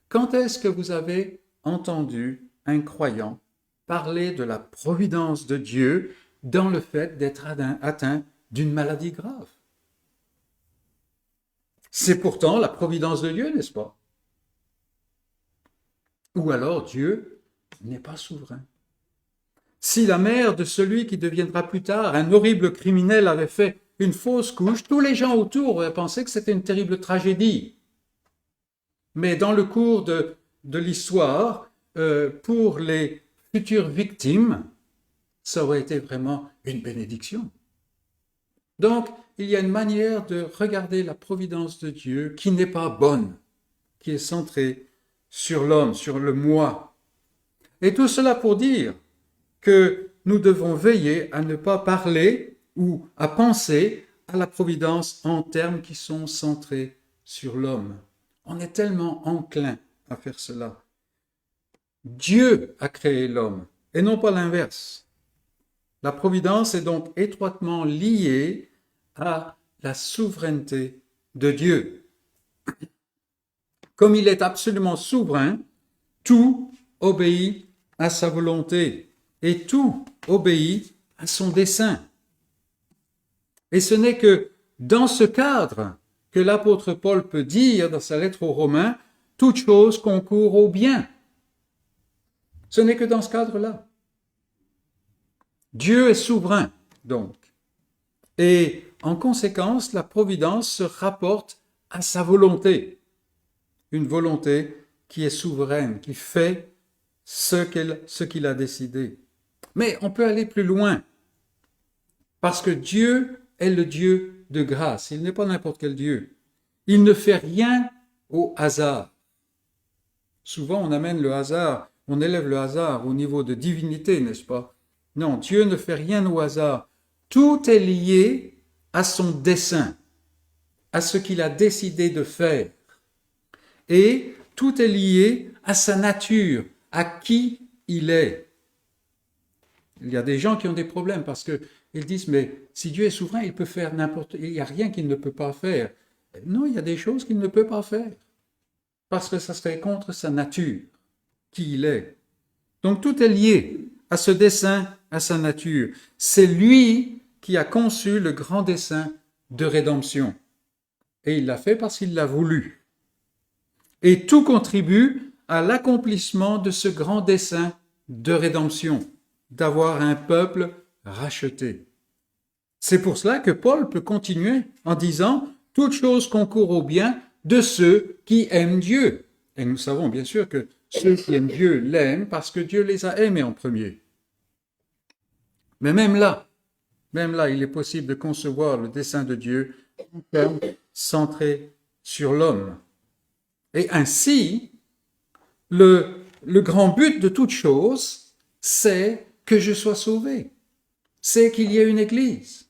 Quand est-ce que vous avez entendu un croyant parler de la providence de Dieu dans le fait d'être atteint d'une maladie grave? C'est pourtant la providence de Dieu, n'est-ce pas? Ou alors Dieu n'est pas souverain. Si la mère de celui qui deviendra plus tard un horrible criminel avait fait une fausse couche, tous les gens autour auraient pensé que c'était une terrible tragédie. Mais dans le cours de l'histoire, pour les futures victimes, ça aurait été vraiment une bénédiction. Donc, il y a une manière de regarder la providence de Dieu qui n'est pas bonne, qui est centrée sur l'homme, sur le moi. Et tout cela pour dire que nous devons veiller à ne pas parler ou à penser à la providence en termes qui sont centrés sur l'homme. On est tellement enclin à faire cela. Dieu a créé l'homme et non pas l'inverse. La providence est donc étroitement liée à la souveraineté de Dieu. Comme il est absolument souverain, tout obéit à sa volonté et tout obéit à son dessein. Et ce n'est que dans ce cadre que l'apôtre Paul peut dire dans sa lettre aux Romains, « Toute chose concourt au bien ». Ce n'est que dans ce cadre-là. Dieu est souverain, donc. Et en conséquence, la providence se rapporte à sa volonté. Une volonté qui est souveraine, qui fait ce qu'il a décidé. Mais on peut aller plus loin. Parce que Dieu est le Dieu de grâce. Il n'est pas n'importe quel Dieu. Il ne fait rien au hasard. Souvent, on amène le hasard, on élève le hasard au niveau de divinité, n'est-ce pas? Non, Dieu ne fait rien au hasard. Tout est lié à son dessein, à ce qu'il a décidé de faire. Et tout est lié à sa nature, à qui il est. Il y a des gens qui ont des problèmes parce qu'ils disent, mais si Dieu est souverain, il peut faire il n'y a rien qu'il ne peut pas faire. Non, il y a des choses qu'il ne peut pas faire parce que ça serait contre sa nature, qui il est. Donc tout est lié à ce dessein, à sa nature. C'est lui qui a conçu le grand dessein de rédemption. Et il l'a fait parce qu'il l'a voulu. Et tout contribue à l'accomplissement de ce grand dessein de rédemption, d'avoir un peuple racheté. C'est pour cela que Paul peut continuer en disant « Toute chose concourt au bien de ceux qui aiment Dieu ». Et nous savons bien sûr que ceux qui aiment Dieu l'aiment parce que Dieu les a aimés en premier. Mais même là, il est possible de concevoir le dessein de Dieu en termes centrés sur l'homme. Et ainsi, le grand but de toute chose, c'est que je sois sauvé. c'est qu'il y a une Église.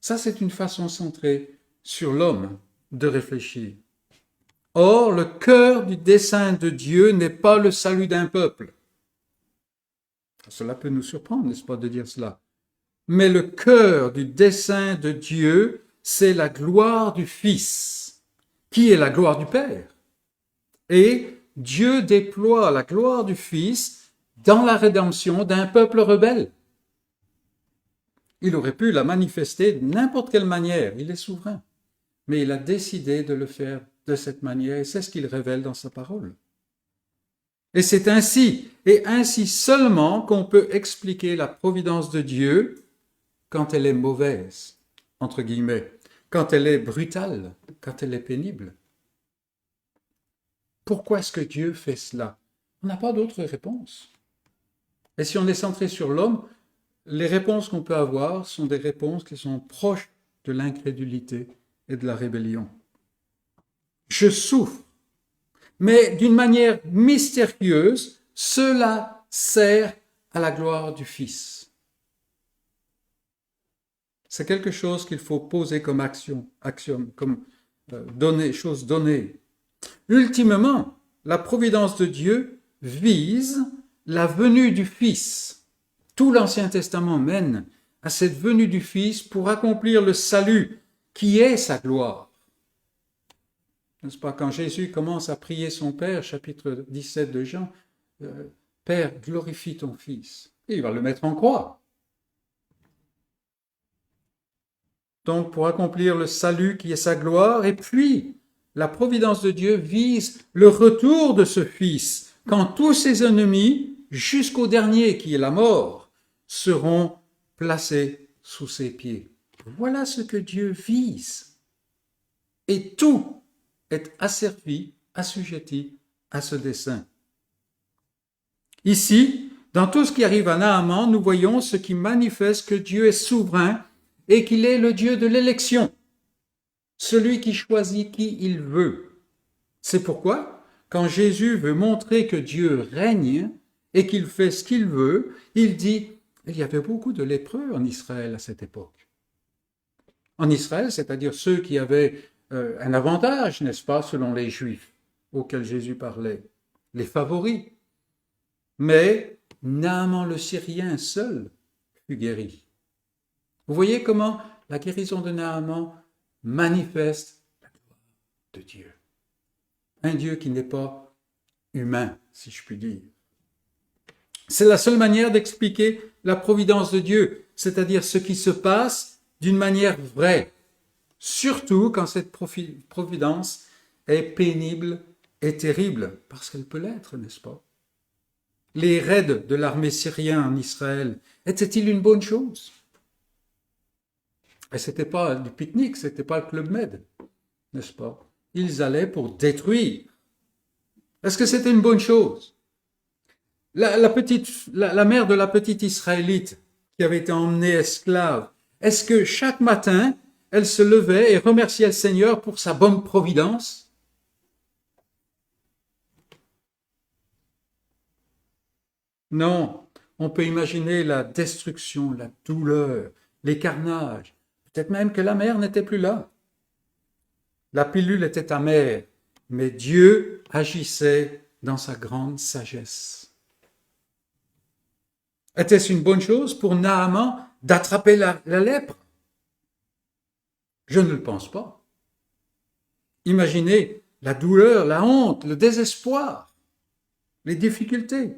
Ça, c'est une façon centrée sur l'homme de réfléchir. Or, le cœur du dessein de Dieu n'est pas le salut d'un peuple. Cela peut nous surprendre, n'est-ce pas, de dire cela. Mais le cœur du dessein de Dieu, c'est la gloire du Fils, qui est la gloire du Père. Et Dieu déploie la gloire du Fils dans la rédemption d'un peuple rebelle. Il aurait pu la manifester de n'importe quelle manière, il est souverain. Mais il a décidé de le faire de cette manière, et c'est ce qu'il révèle dans sa parole. Et c'est ainsi, et ainsi seulement, qu'on peut expliquer la providence de Dieu quand elle est mauvaise, entre guillemets, quand elle est brutale, quand elle est pénible. Pourquoi est-ce que Dieu fait cela? On n'a pas d'autre réponse. Et si on est centré sur l'homme, les réponses qu'on peut avoir sont des réponses qui sont proches de l'incrédulité et de la rébellion. Je souffre, mais d'une manière mystérieuse, cela sert à la gloire du Fils. C'est quelque chose qu'il faut poser comme axiome, comme chose donnée. Ultimement, la providence de Dieu vise la venue du Fils. Tout l'Ancien Testament mène à cette venue du Fils pour accomplir le salut qui est sa gloire. N'est-ce pas, quand Jésus commence à prier son Père, chapitre 17 de Jean, Père, glorifie ton Fils. Et il va le mettre en croix. Donc, pour accomplir le salut qui est sa gloire, et puis, la providence de Dieu vise le retour de ce Fils, quand tous ses ennemis, jusqu'au dernier qui est la mort, seront placés sous ses pieds. Voilà ce que Dieu vise. Et tout est asservi, assujetti à ce dessein. Ici, dans tout ce qui arrive à Naaman, nous voyons ce qui manifeste que Dieu est souverain et qu'il est le Dieu de l'élection, celui qui choisit qui il veut. C'est pourquoi, quand Jésus veut montrer que Dieu règne et qu'il fait ce qu'il veut, il dit, il y avait beaucoup de lépreux en Israël à cette époque. En Israël, c'est-à-dire ceux qui avaient un avantage, n'est-ce pas, selon les Juifs auxquels Jésus parlait, les favoris. Mais Naaman le Syrien seul fut guéri. Vous voyez comment la guérison de Naaman manifeste la gloire de Dieu. Un Dieu qui n'est pas humain, si je puis dire. C'est la seule manière d'expliquer la providence de Dieu, c'est-à-dire ce qui se passe d'une manière vraie, surtout quand cette providence est pénible et terrible, parce qu'elle peut l'être, n'est-ce pas? Les raids de l'armée syrienne en Israël, étaient-ils une bonne chose? Et ce n'était pas du pique-nique, ce n'était pas le Club Med, n'est-ce pas? Ils allaient pour détruire. Est-ce que c'était une bonne chose? La mère de la petite Israélite qui avait été emmenée esclave, est-ce que chaque matin, elle se levait et remerciait le Seigneur pour sa bonne providence? Non, on peut imaginer la destruction, la douleur, les carnages. Peut-être même que la mère n'était plus là. La pilule était amère, mais Dieu agissait dans sa grande sagesse. Était-ce une bonne chose pour Naaman d'attraper la lèpre? Je ne le pense pas. Imaginez la douleur, la honte, le désespoir, les difficultés.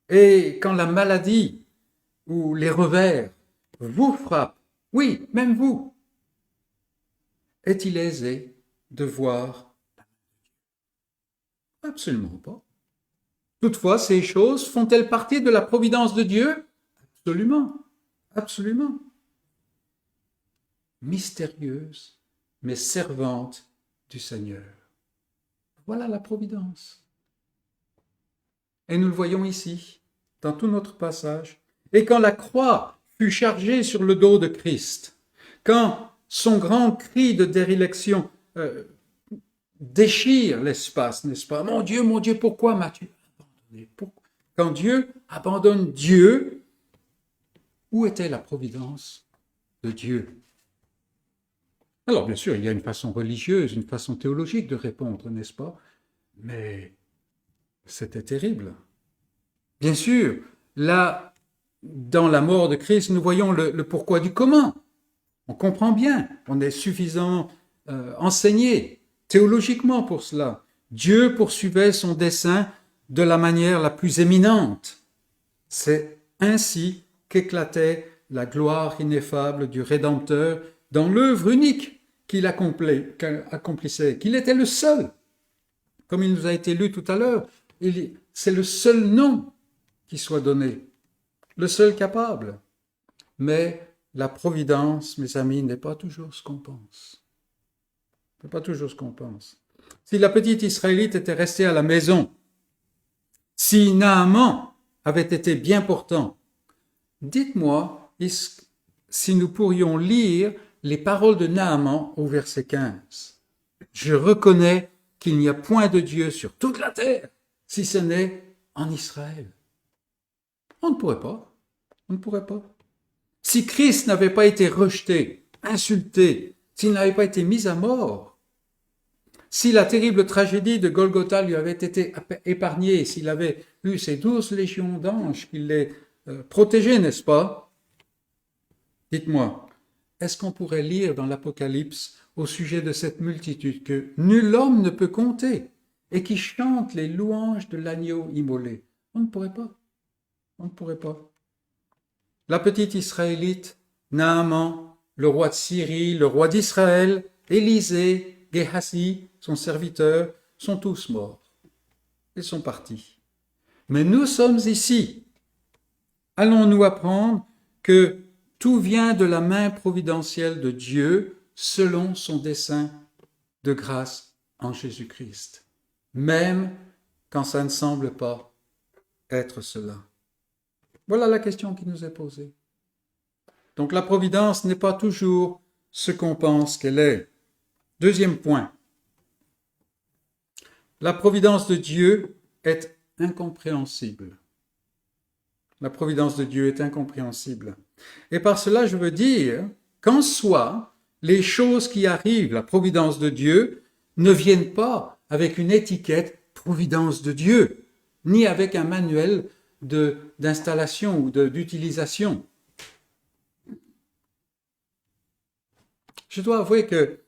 Et quand la maladie ou les revers vous frappent, oui, même vous, est-il aisé de voir? Absolument pas. Toutefois, ces choses font-elles partie de la providence de Dieu? Absolument, absolument. Mystérieuse, mais servante du Seigneur. Voilà la providence. Et nous le voyons ici, dans tout notre passage. Et quand la croix fut chargée sur le dos de Christ, quand son grand cri de déréliction déchire l'espace, n'est-ce pas? Mon Dieu, pourquoi m'as-tu abandonné? Quand Dieu abandonne Dieu, Où était la providence de Dieu? Alors, bien sûr, il y a une façon religieuse, une façon théologique de répondre, n'est-ce pas? Mais c'était terrible. Bien sûr, là, dans la mort de Christ, nous voyons le pourquoi du comment. On comprend bien, on est suffisamment enseigné théologiquement pour cela. Dieu poursuivait son dessein de la manière la plus éminente. C'est ainsi qu'éclatait la gloire ineffable du Rédempteur dans l'œuvre unique qu'il accomplissait, qu'il était le seul. Comme il nous a été lu tout à l'heure, c'est le seul nom qui soit donné, le seul capable. Mais la providence, mes amis, n'est pas toujours ce qu'on pense. Ce n'est pas toujours ce qu'on pense. Si la petite Israélite était restée à la maison, si Naaman avait été bien portant, dites-moi si nous pourrions lire les paroles de Naaman au verset 15. Je reconnais qu'il n'y a point de Dieu sur toute la terre, si ce n'est en Israël. On ne pourrait pas. On ne pourrait pas. Si Christ n'avait pas été rejeté, insulté, s'il n'avait pas été mis à mort, si la terrible tragédie de Golgotha lui avait été épargnée, s'il avait eu ces 12 légions d'anges qui les protégeaient, n'est-ce pas? Dites-moi, est-ce qu'on pourrait lire dans l'Apocalypse au sujet de cette multitude que nul homme ne peut compter et qui chante les louanges de l'agneau immolé? On ne pourrait pas. On ne pourrait pas. La petite Israélite, Naaman, le roi de Syrie, le roi d'Israël, Élisée, Géhasi, son serviteur, sont tous morts. Ils sont partis. Mais nous sommes ici. Allons-nous apprendre que tout vient de la main providentielle de Dieu selon son dessein de grâce en Jésus-Christ, même quand ça ne semble pas être cela. Voilà la question qui nous est posée. Donc la providence n'est pas toujours ce qu'on pense qu'elle est. Deuxième point. La providence de Dieu est incompréhensible. La providence de Dieu est incompréhensible. Et par cela, je veux dire qu'en soi, les choses qui arrivent, la providence de Dieu, ne viennent pas avec une étiquette providence de Dieu, ni avec un manuel d'installation ou d'utilisation. Je dois avouer que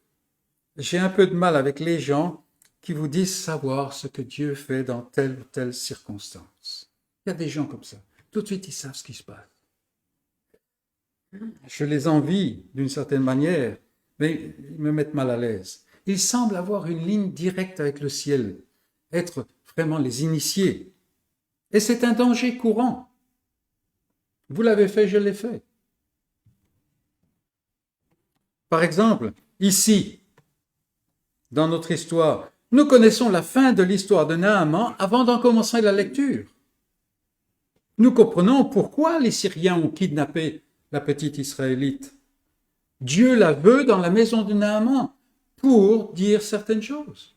j'ai un peu de mal avec les gens qui vous disent savoir ce que Dieu fait dans telle ou telle circonstance. Il y a des gens comme ça. Tout de suite, ils savent ce qui se passe. Je les envie d'une certaine manière, mais ils me mettent mal à l'aise. Ils semblent avoir une ligne directe avec le ciel, être vraiment les initiés. Et c'est un danger courant. Vous l'avez fait, je l'ai fait. Par exemple, ici, dans notre histoire, nous connaissons la fin de l'histoire de Naaman avant d'en commencer la lecture. Nous comprenons pourquoi les Syriens ont kidnappé la petite Israélite. Dieu la veut dans la maison de Naaman pour dire certaines choses.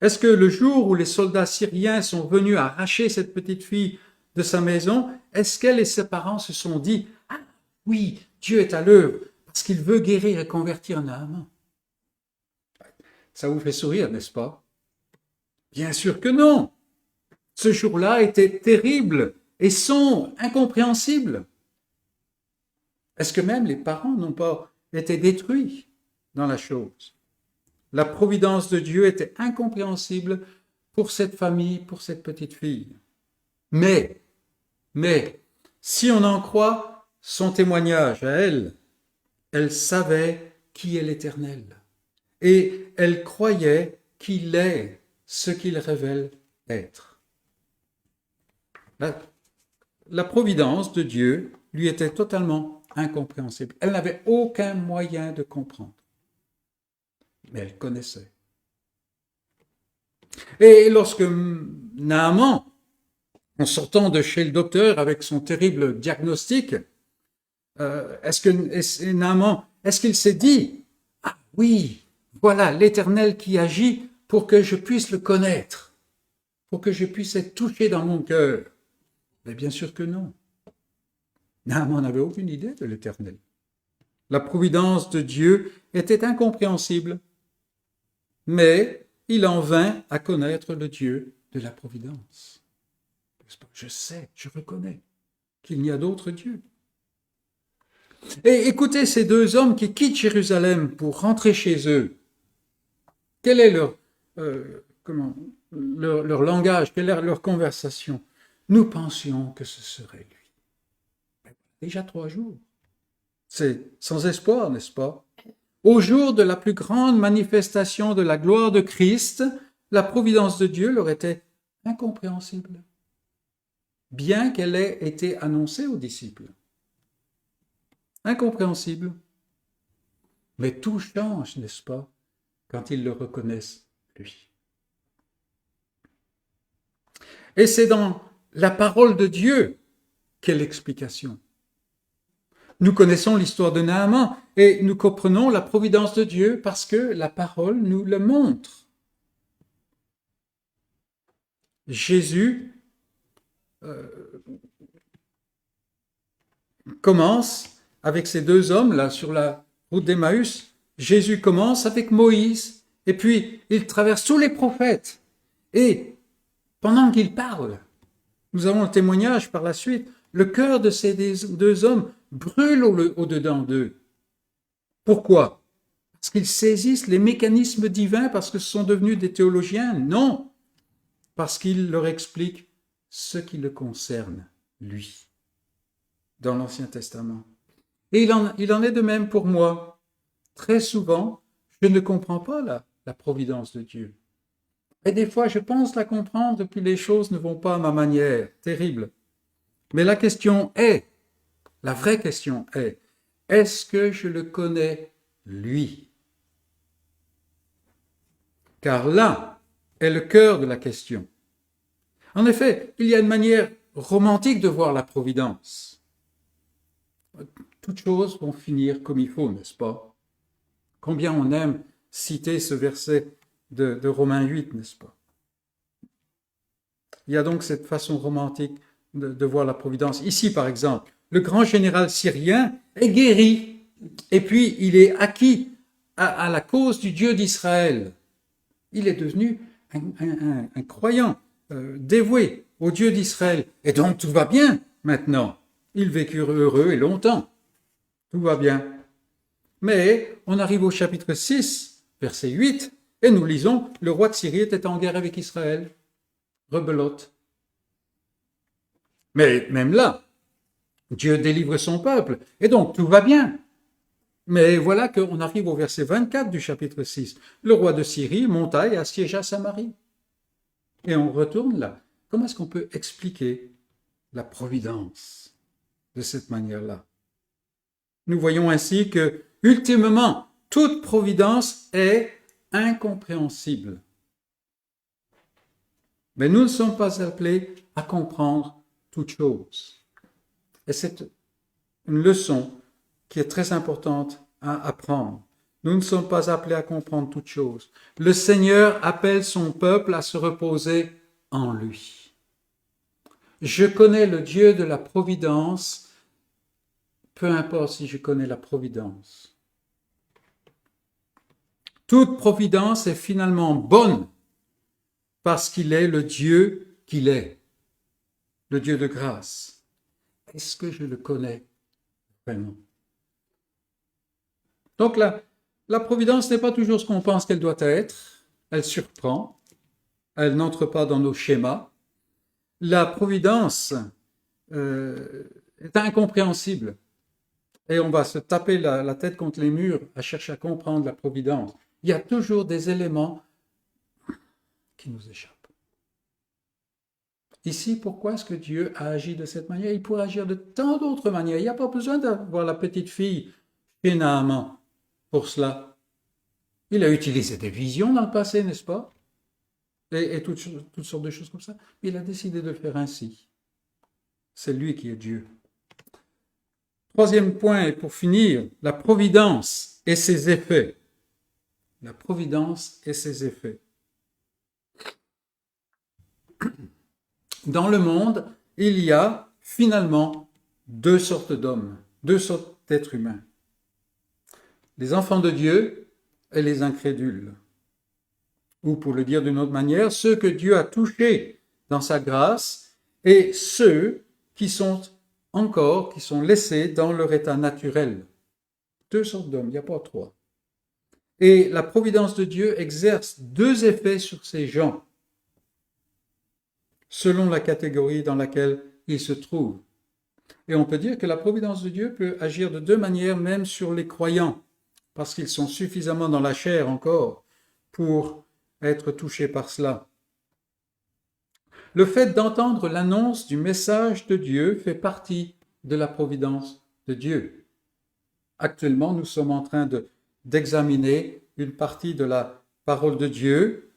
Est-ce que le jour où les soldats syriens sont venus arracher cette petite fille de sa maison, est-ce qu'elle et ses parents se sont dit « Ah oui, Dieu est à l'œuvre parce qu'il veut guérir et convertir Naaman » Ça vous fait sourire, n'est-ce pas? Bien sûr que non. Ce jour-là était terrible et sombre, incompréhensible. Est-ce que même les parents n'ont pas été détruits dans la chose? La providence de Dieu était incompréhensible pour cette famille, pour cette petite fille. Mais, si on en croit son témoignage à elle, elle savait qui est l'Éternel. Et elle croyait qu'il est ce qu'il révèle être. La providence de Dieu lui était totalement incompréhensible. Elle n'avait aucun moyen de comprendre. Mais elle connaissait. Et lorsque Naaman, en sortant de chez le docteur avec son terrible diagnostic, Naaman, est-ce qu'il s'est dit « Ah oui, voilà l'Éternel qui agit pour que je puisse le connaître, pour que je puisse être touché dans mon cœur ». Mais bien sûr que non. Naaman n'avait aucune idée de l'Éternel. La providence de Dieu était incompréhensible, mais il en vint à connaître le Dieu de la providence. Je sais, je reconnais qu'il n'y a d'autre Dieu. Et écoutez ces deux hommes qui quittent Jérusalem pour rentrer chez eux. Quel est leur langage, quelle est leur conversation? Nous pensions que ce serait lui. Déjà 3 jours. C'est sans espoir, n'est-ce pas? Au jour de la plus grande manifestation de la gloire de Christ, la providence de Dieu leur était incompréhensible, bien qu'elle ait été annoncée aux disciples. Incompréhensible. Mais tout change, n'est-ce pas, quand ils le reconnaissent, lui. Et c'est dans la parole de Dieu qu'est l'explication. Nous connaissons l'histoire de Naaman et nous comprenons la providence de Dieu parce que la parole nous le montre. Jésus commence avec ces deux hommes là sur la route d'Emmaüs. Jésus commence avec Moïse et puis il traverse tous les prophètes. Et pendant qu'il parle, nous avons le témoignage par la suite, le cœur de ces deux hommes brûle au-dedans d'eux. Pourquoi? Parce qu'ils saisissent les mécanismes divins, parce que ce sont devenus des théologiens? Non, parce qu'il leur explique ce qui le concerne, lui, dans l'Ancien Testament. Et il en est de même pour moi. Très souvent, je ne comprends pas la providence de Dieu. Et des fois, je pense la comprendre, puis les choses ne vont pas à ma manière. Terrible. Mais la question est, la vraie question est, est-ce que je le connais, lui? Car là est le cœur de la question. En effet, il y a une manière romantique de voir la providence. Toutes choses vont finir comme il faut, n'est-ce pas? Combien on aime citer ce verset de Romains 8, n'est-ce pas? Il y a donc cette façon romantique de voir la providence. Ici, par exemple, le grand général syrien est guéri, et puis il est acquis à la cause du Dieu d'Israël. Il est devenu un croyant dévoué au Dieu d'Israël. Et donc tout va bien maintenant. Ils vécurent heureux et longtemps. Tout va bien. Mais on arrive au chapitre 6, verset 8, et nous lisons, le roi de Syrie était en guerre avec Israël. Rebelote. Mais même là, Dieu délivre son peuple, et donc tout va bien. Mais voilà qu'on arrive au verset 24 du chapitre 6. Le roi de Syrie monta et assiégea Samarie. Et on retourne là. Comment est-ce qu'on peut expliquer la providence de cette manière-là? Nous voyons ainsi que, ultimement, toute providence est incompréhensible. Mais nous ne sommes pas appelés à comprendre toute chose. Et c'est une leçon qui est très importante à apprendre. Nous ne sommes pas appelés à comprendre toute chose. Le Seigneur appelle son peuple à se reposer en lui. Je connais le Dieu de la providence, peu importe si je connais la providence. Toute providence est finalement bonne parce qu'il est le Dieu qu'il est, le Dieu de grâce. Est-ce que je le connais vraiment? Donc la providence n'est pas toujours ce qu'on pense qu'elle doit être. Elle surprend. Elle n'entre pas dans nos schémas. La providence est incompréhensible. Et on va se taper la tête contre les murs à chercher à comprendre la providence. Il y a toujours des éléments qui nous échappent. Ici, pourquoi est-ce que Dieu a agi de cette manière? Il pourrait agir de tant d'autres manières. Il n'y a pas besoin d'avoir la petite fille chez Naaman pour cela. Il a utilisé des visions dans le passé, n'est-ce pas? Et toutes sortes de choses comme ça. Mais il a décidé de le faire ainsi. C'est lui qui est Dieu. Troisième point, et pour finir, la providence et ses effets. La providence et ses effets. Dans le monde, il y a finalement deux sortes d'hommes, deux sortes d'êtres humains. Les enfants de Dieu et les incrédules. Ou pour le dire d'une autre manière, ceux que Dieu a touchés dans sa grâce et ceux qui sont laissés dans leur état naturel. Deux sortes d'hommes, il n'y a pas trois. Et la providence de Dieu exerce deux effets sur ces gens, selon la catégorie dans laquelle ils se trouvent. Et on peut dire que la providence de Dieu peut agir de deux manières, même sur les croyants, parce qu'ils sont suffisamment dans la chair encore pour être touchés par cela. Le fait d'entendre l'annonce du message de Dieu fait partie de la providence de Dieu. Actuellement, nous sommes en train d'examiner une partie de la parole de Dieu.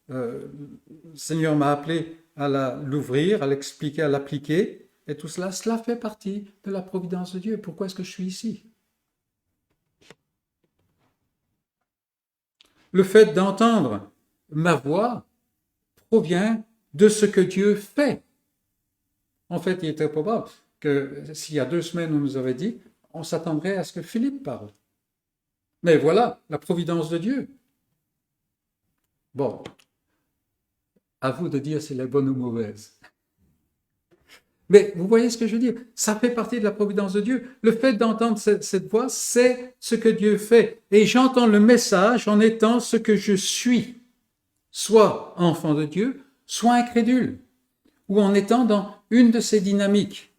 Le Seigneur m'a appelé à l'ouvrir, à l'expliquer, à l'appliquer. Et tout cela fait partie de la providence de Dieu. Pourquoi est-ce que je suis ici? Le fait d'entendre ma voix provient de ce que Dieu fait. En fait, il était probable que s'il y a 2 semaines, on nous avait dit, on s'attendrait à ce que Philippe parle. Mais voilà, la providence de Dieu. Bon, à vous de dire si elle est bonne ou mauvaise. Mais vous voyez ce que je veux dire? Ça fait partie de la providence de Dieu. Le fait d'entendre cette voix, c'est ce que Dieu fait. Et j'entends le message en étant ce que je suis, soit enfant de Dieu, soit incrédule, ou en étant dans une de ces dynamiques.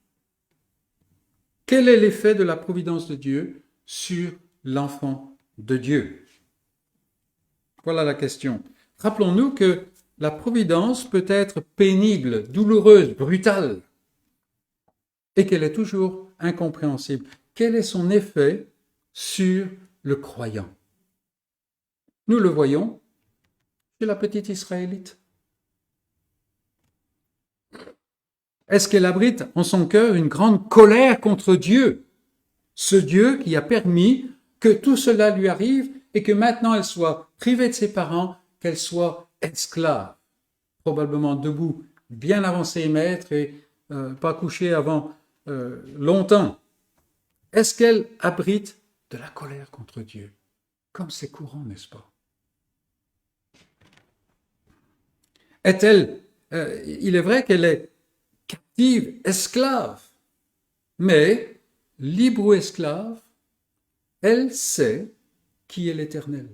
Quel est l'effet de la providence de Dieu sur l'enfant de Dieu? Voilà la question. Rappelons-nous que la providence peut être pénible, douloureuse, brutale, et qu'elle est toujours incompréhensible. Quel est son effet sur le croyant? Nous le voyons chez la petite Israélite. Est-ce qu'elle abrite en son cœur une grande colère contre Dieu, ce Dieu qui a permis que tout cela lui arrive et que maintenant elle soit privée de ses parents, qu'elle soit esclave, probablement debout, bien avant ses maîtres et pas couchée avant longtemps? Est-ce qu'elle abrite de la colère contre Dieu? Comme c'est courant, n'est-ce pas? Est-elle, il est vrai qu'elle est captive, esclave, mais libre ou esclave, elle sait qui est l'Éternel.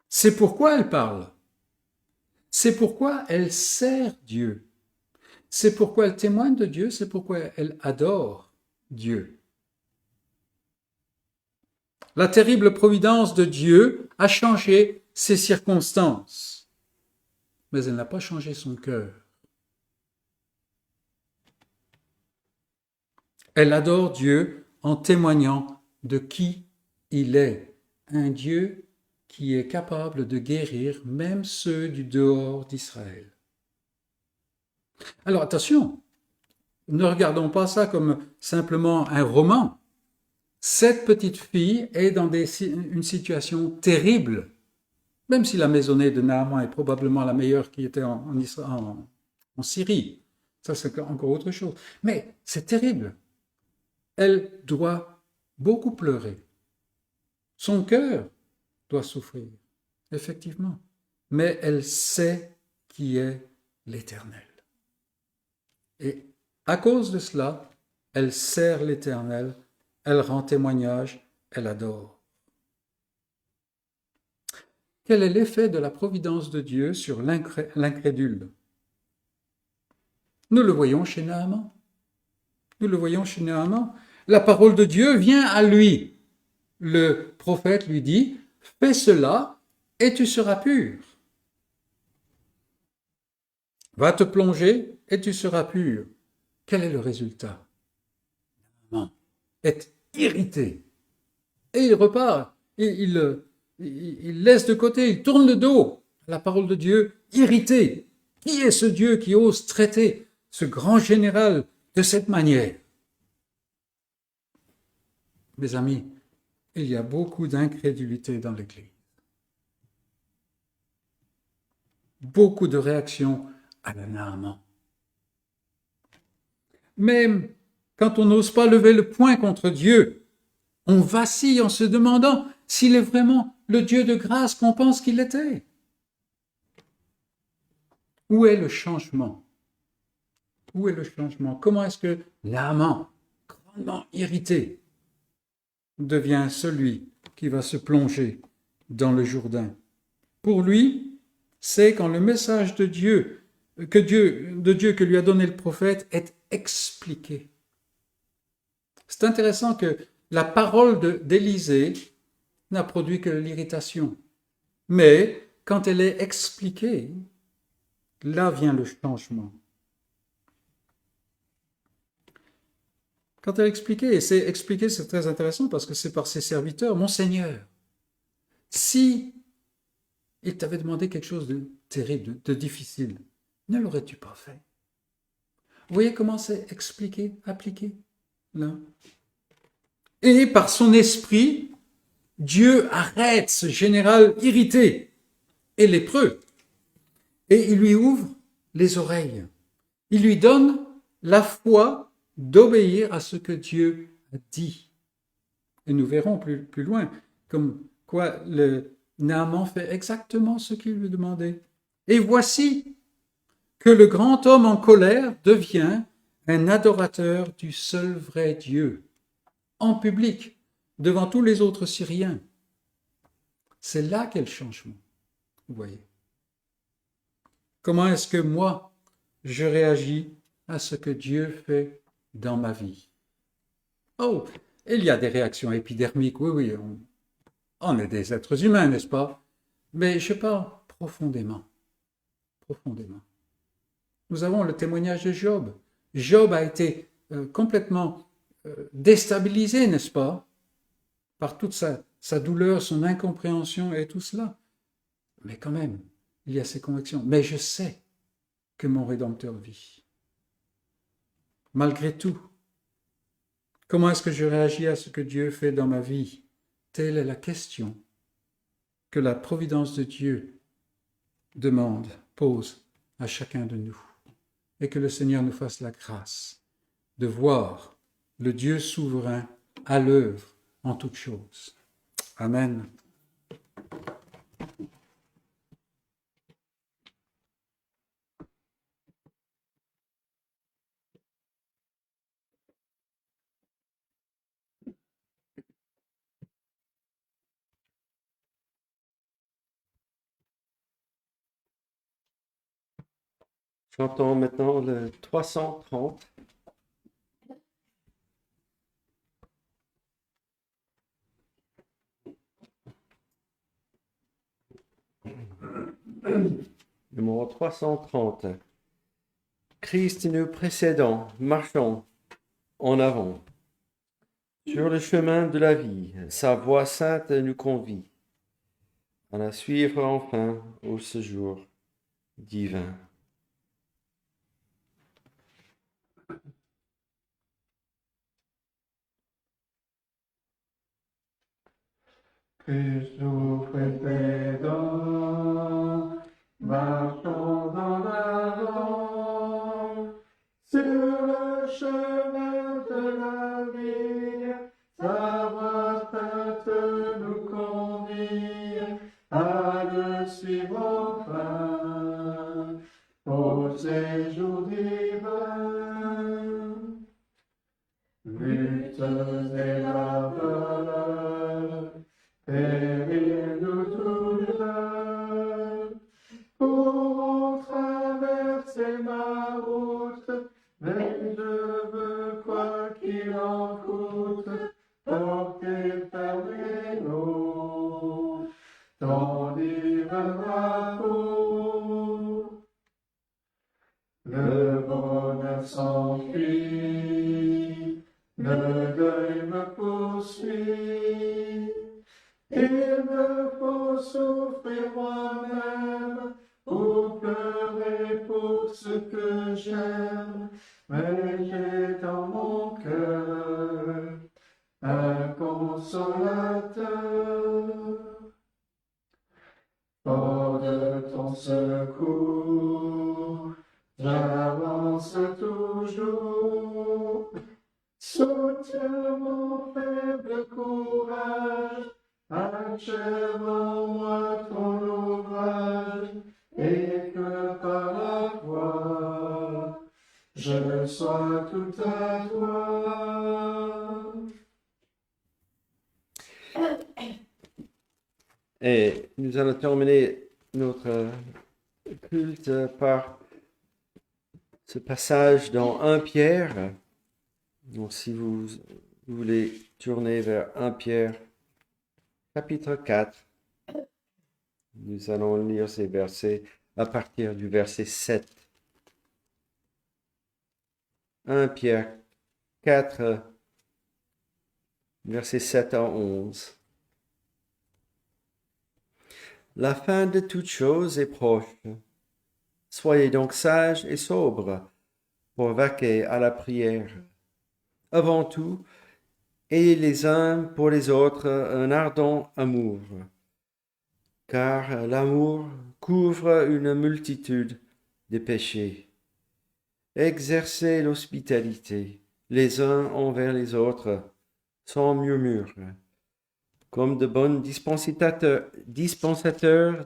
C'est pourquoi elle parle. C'est pourquoi elle sert Dieu. C'est pourquoi elle témoigne de Dieu, c'est pourquoi elle adore Dieu. La terrible providence de Dieu a changé ses circonstances, mais elle n'a pas changé son cœur. Elle adore Dieu en témoignant de qui il est, un Dieu qui est capable de guérir même ceux du dehors d'Israël. Alors attention, ne regardons pas ça comme simplement un roman. Cette petite fille est dans une situation terrible, même si la maisonnée de Naaman est probablement la meilleure qui était en Syrie. Ça, c'est encore autre chose. Mais c'est terrible. Elle doit beaucoup pleurer. Son cœur doit souffrir, effectivement. Mais elle sait qui est l'Éternel. Et à cause de cela, elle sert l'Éternel, elle rend témoignage, elle adore. Quel est l'effet de la providence de Dieu sur l'incrédule? Nous le voyons chez Naaman. Nous le voyons chez Naaman. La parole de Dieu vient à lui. Le prophète lui dit, « Fais cela et tu seras pur. Va te plonger et tu seras pur. » Quel est le résultat? Naaman est irrité. Et il repart. Il laisse de côté, il tourne le dos à la parole de Dieu, irrité. Qui est ce Dieu qui ose traiter ce grand général de cette manière? Mes amis, il y a beaucoup d'incrédulité dans l'Église. Beaucoup de réactions à la Naaman. Même quand on n'ose pas lever le poing contre Dieu, on vacille en se demandant s'il est vraiment le Dieu de grâce qu'on pense qu'il était. Où est le changement? Où est le changement? Comment est-ce que Naaman, grandement irrité, devient celui qui va se plonger dans le Jourdain? Pour lui, c'est quand le message de Dieu que lui a donné le prophète est expliqué. C'est intéressant que la parole d'Élisée n'a produit que l'irritation. Mais quand elle est expliquée, là vient le changement. Quand elle est expliquée, et c'est expliqué, c'est très intéressant parce que c'est par ses serviteurs, mon Seigneur, si il t'avait demandé quelque chose de terrible, de difficile, ne l'aurais-tu pas fait? Vous voyez comment c'est expliqué, appliqué, là? Et par son esprit, Dieu arrête ce général irrité et lépreux, et il lui ouvre les oreilles. Il lui donne la foi d'obéir à ce que Dieu a dit. Et nous verrons plus loin comme quoi le Naaman fait exactement ce qu'il lui demandait. Et voici que le grand homme en colère devient un adorateur du seul vrai Dieu, en public, devant tous les autres Syriens. C'est là qu'est le changement, vous voyez. Comment est-ce que moi, je réagis à ce que Dieu fait dans ma vie? Oh, il y a des réactions épidermiques, oui, on est des êtres humains, n'est-ce pas? Mais je parle profondément. Nous avons le témoignage de Job. Job a été complètement déstabilisé, n'est-ce pas? Par toute sa douleur, son incompréhension et tout cela. Mais quand même, il y a ces convictions. Mais je sais que mon Rédempteur vit. Malgré tout, comment est-ce que je réagis à ce que Dieu fait dans ma vie? Telle est la question que la providence de Dieu pose à chacun de nous. Et que le Seigneur nous fasse la grâce de voir le Dieu souverain à l'œuvre en toutes choses. Amen. Chantons maintenant le 330. Numéro 330. Christ nous précédant, marchons en avant. Sur le chemin de la vie, sa voix sainte nous convie à la suivre enfin au séjour divin. Christ nous précédant, marchons en avant, sur le chemin de la vie, sa voix sainte nous convie à le suivre enfin, au séjour divin. Luttes et labeurs, périls nous douleurs, pourront traverser ma route, mais je veux, quoi qu'il en coûte, porter fermez-nous ton divin drapeau. Le bonheur s'enfuit, le deuil me poursuit. Il me faut souffrir moi-même ou pleurer pour ce que j'aime, mais j'ai dans mon cœur un consolateur. Fort de ton secours, j'avance toujours. Soutiens mon faible courage, achève en moi ton ouvrage, et que par la foi, je sois tout à toi. Et nous allons terminer notre culte par ce passage dans 1 Pierre. Donc si vous voulez tourner vers 1 Pierre, chapitre 4, nous allons lire ces versets à partir du verset 7. 1 Pierre 4, versets 7 à 11. La fin de toute chose est proche. Soyez donc sages et sobres pour vaquer à la prière. Avant tout, ayez les uns pour les autres un ardent amour, car l'amour couvre une multitude de péchés. Exercez l'hospitalité les uns envers les autres sans murmure, comme de bons dispensateurs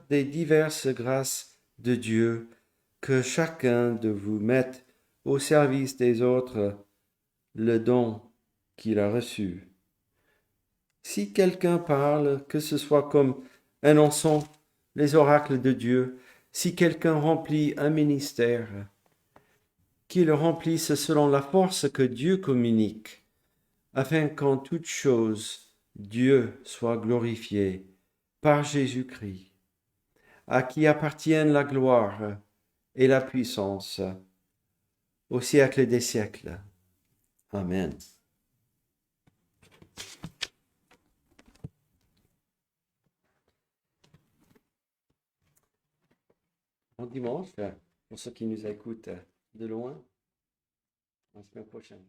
des diverses grâces de Dieu, que chacun de vous mette au service des autres le don qu'il a reçu. Si quelqu'un parle, que ce soit comme annonçant les oracles de Dieu, si quelqu'un remplit un ministère, qu'il le remplisse selon la force que Dieu communique, afin qu'en toute chose, Dieu soit glorifié par Jésus-Christ, à qui appartiennent la gloire et la puissance au siècle des siècles. Amen. Bon dimanche, pour ceux qui nous écoutent de loin, la semaine prochaine.